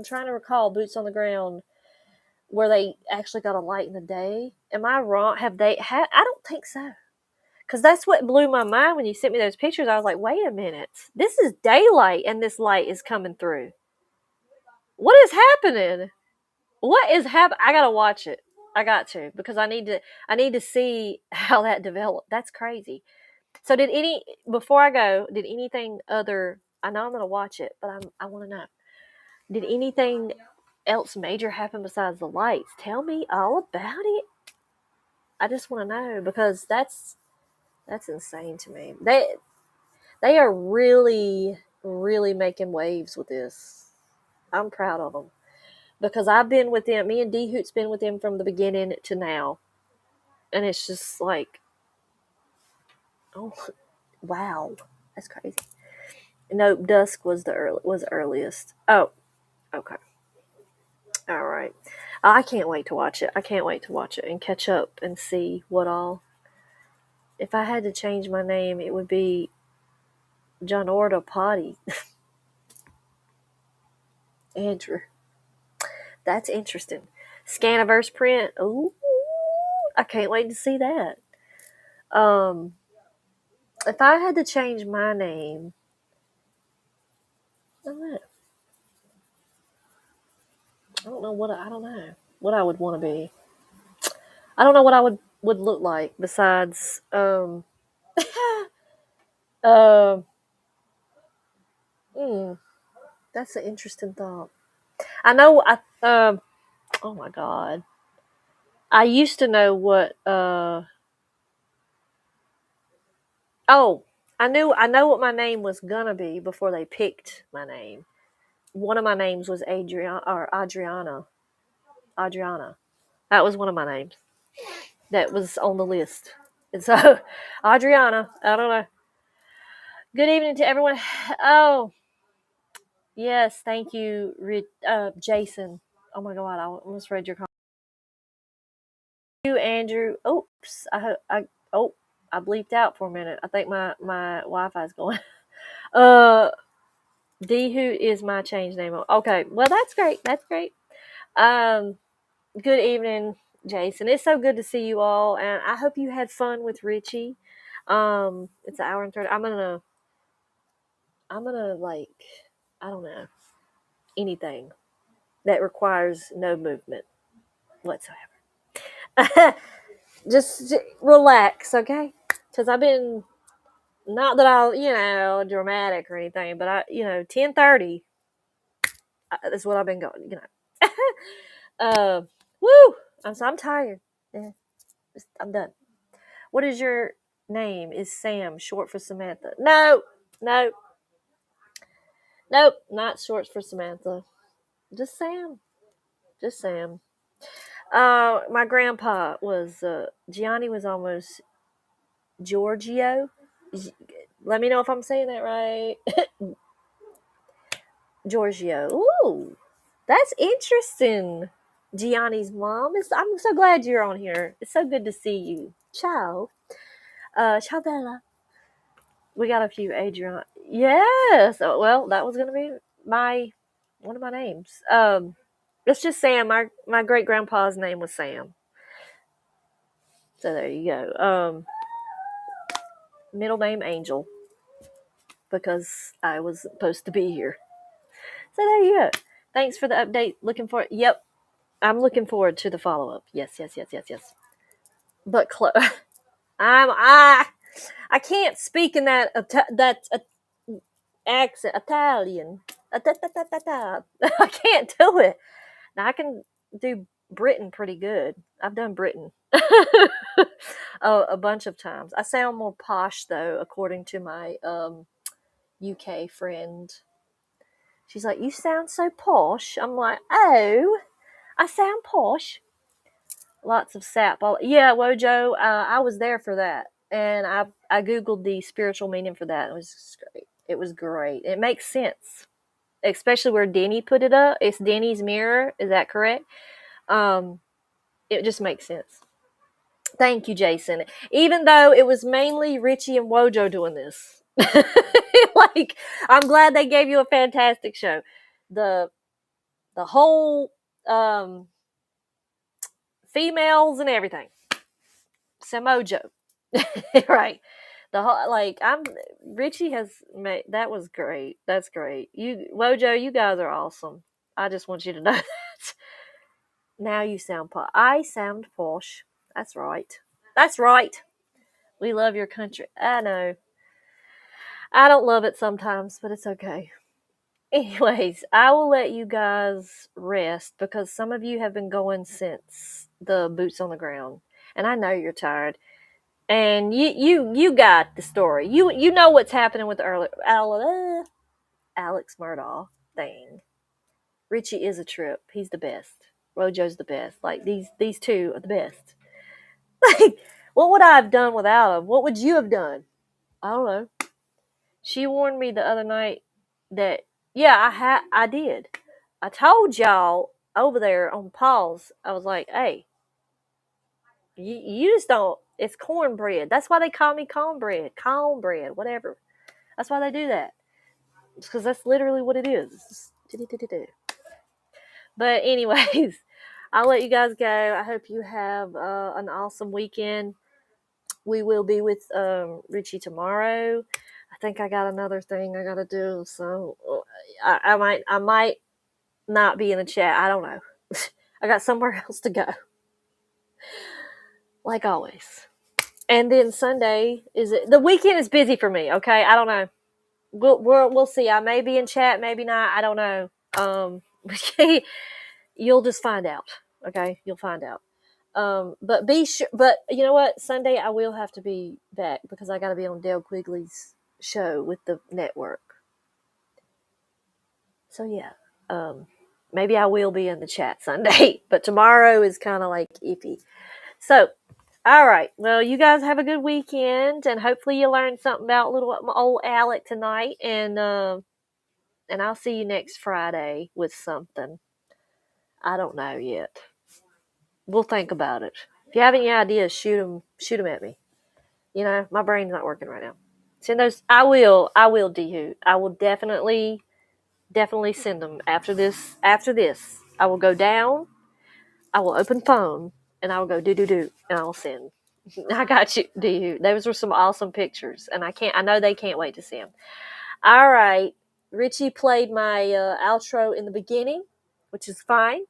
trying to recall Boots on the Ground where they actually got a light in the day. Am I wrong? I don't think so. Because that's what blew my mind when you sent me those pictures. I was like, wait a minute. This is daylight and this light is coming through. What is happening? I got to watch it. I got to, because I need to see how that developed. That's crazy. So before I go, did anything other, I know I'm going to watch it, but I want to know, did anything else major happened besides the lights? Tell me all about it. I just want to know, because that's insane to me. They are really, really making waves with this. I'm proud of them, because I've been with them. Me and D Hoot's been with them from the beginning to now, and it's just like, oh wow, that's crazy. Nope, dusk was the earliest. Oh, okay, all right. I can't wait to watch it. I can't wait to watch it and catch up and see what all. If I had to change my name, it would be John Orta Potty. Andrew. That's interesting. Scaniverse print. Ooh, I can't wait to see that. If I had to change my name, I don't know what I don't know what I would want to be. I don't know what I would look like besides uh, that's an interesting thought. I know oh my god. I used to know what oh, I know what my name was gonna be before they picked my name. One of my names was Adriana. Adriana. That was one of my names. That was on the list. And so Adriana, I don't know. Good evening to everyone. Oh, yes, thank you, Jason. Oh my god, I almost read your comment. You, Andrew. Oops, I bleeped out for a minute. I think my Wi-Fi's going. D Hoot is my change name. Okay, well that's great. That's great. Good evening, Jason. It's so good to see you all, and I hope you had fun with Richie. It's an hour and 30. I'm gonna like, I don't know, anything that requires no movement whatsoever. just relax, okay? Because I've been, not that I dramatic or anything, but 10:30. That's what I've been going. Woo! I'm tired. Yeah, I'm done. What is your name? Is Sam short for Samantha? No, nope, not short for Samantha. Just Sam. Just Sam. My grandpa was Gianni was almost Giorgio. Let me know if I'm saying that right. Giorgio. Ooh, that's interesting. Gianni's mom. I'm so glad you're on here. It's so good to see you. Ciao. Ciao Bella. We got a few Adrian. Yes. Oh, well, that was gonna be one of my names. It's just Sam. My great grandpa's name was Sam. So there you go. Middle name Angel, because I was supposed to be here. So there you go. Thanks for the update. Yep, I'm looking forward to the follow up. Yes. But I can't speak in that accent, Italian. I can't do it. Now I can do Britain pretty good. I've done Britain a bunch of times. I sound more posh though, according to my UK friend. She's like, "You sound so posh." I'm like, "Oh, I sound posh." Lots of sap. Yeah, Wojo. I was there for that, and I googled the spiritual meaning for that. It was great. It was great. It makes sense, especially where Denny put it up. It's Denny's mirror. Is that correct? It just makes sense. Thank you, Jason. Even though it was mainly Richie and Wojo doing this, like, I'm glad they gave you a fantastic show. The whole females and everything. Samojo. Right. The whole, like, Richie has made, that was great. That's great. Wojo, you guys are awesome. I just want you to know that. Now you sound posh. I sound posh. That's right. That's right. We love your country. I know. I don't love it sometimes, but it's okay. Anyways, I will let you guys rest because some of you have been going since the boots on the ground, and I know you're tired. And you got the story. You know what's happening with the Alex Murdaugh thing. Richie is a trip. He's the best. Rojo's the best. Like these two are the best. Like, what would I have done without him? What would you have done? I don't know. She warned me the other night that I did. I told y'all over there on pause. I was like, hey, you just don't. It's cornbread. That's why they call me cornbread, whatever. That's why they do that. Because that's literally what it is. But anyways, I'll let you guys go. I hope you have an awesome weekend. We will be with Richie tomorrow. I think I got another thing I gotta do, so I might not be in the chat. I don't know. I got somewhere else to go, like always. And then Sunday the weekend is busy for me. Okay, I don't know. We'll see. I may be in chat, maybe not. I don't know. You'll just find out. Okay, you'll find out. But be sure. But you know what? Sunday I will have to be back because I got to be on Dale Quigley's show with the network. So yeah, maybe I will be in the chat Sunday, but tomorrow is kind of like iffy. So, all right. Well, you guys have a good weekend, and hopefully you learned something about little old Alec tonight. And I'll see you next Friday with something. I don't know yet. We'll think about it. If you have any ideas, shoot them at me. You know, my brain's not working right now. Send those. I will, D-Hoot. I will definitely send them after this. After this, I will go down. I will open phone and I will go do, and I will send. I got you, D-Hoot. Those were some awesome pictures, and I know they can't wait to see them. All right. Richie played my outro in the beginning, which is fine.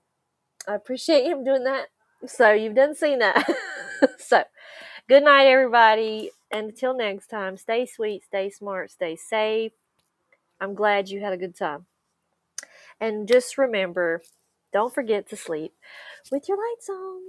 I appreciate him doing that. So you've done seen that. So good night, everybody. And until next time, stay sweet, stay smart, stay safe. I'm glad you had a good time. And just remember, don't forget to sleep with your lights on.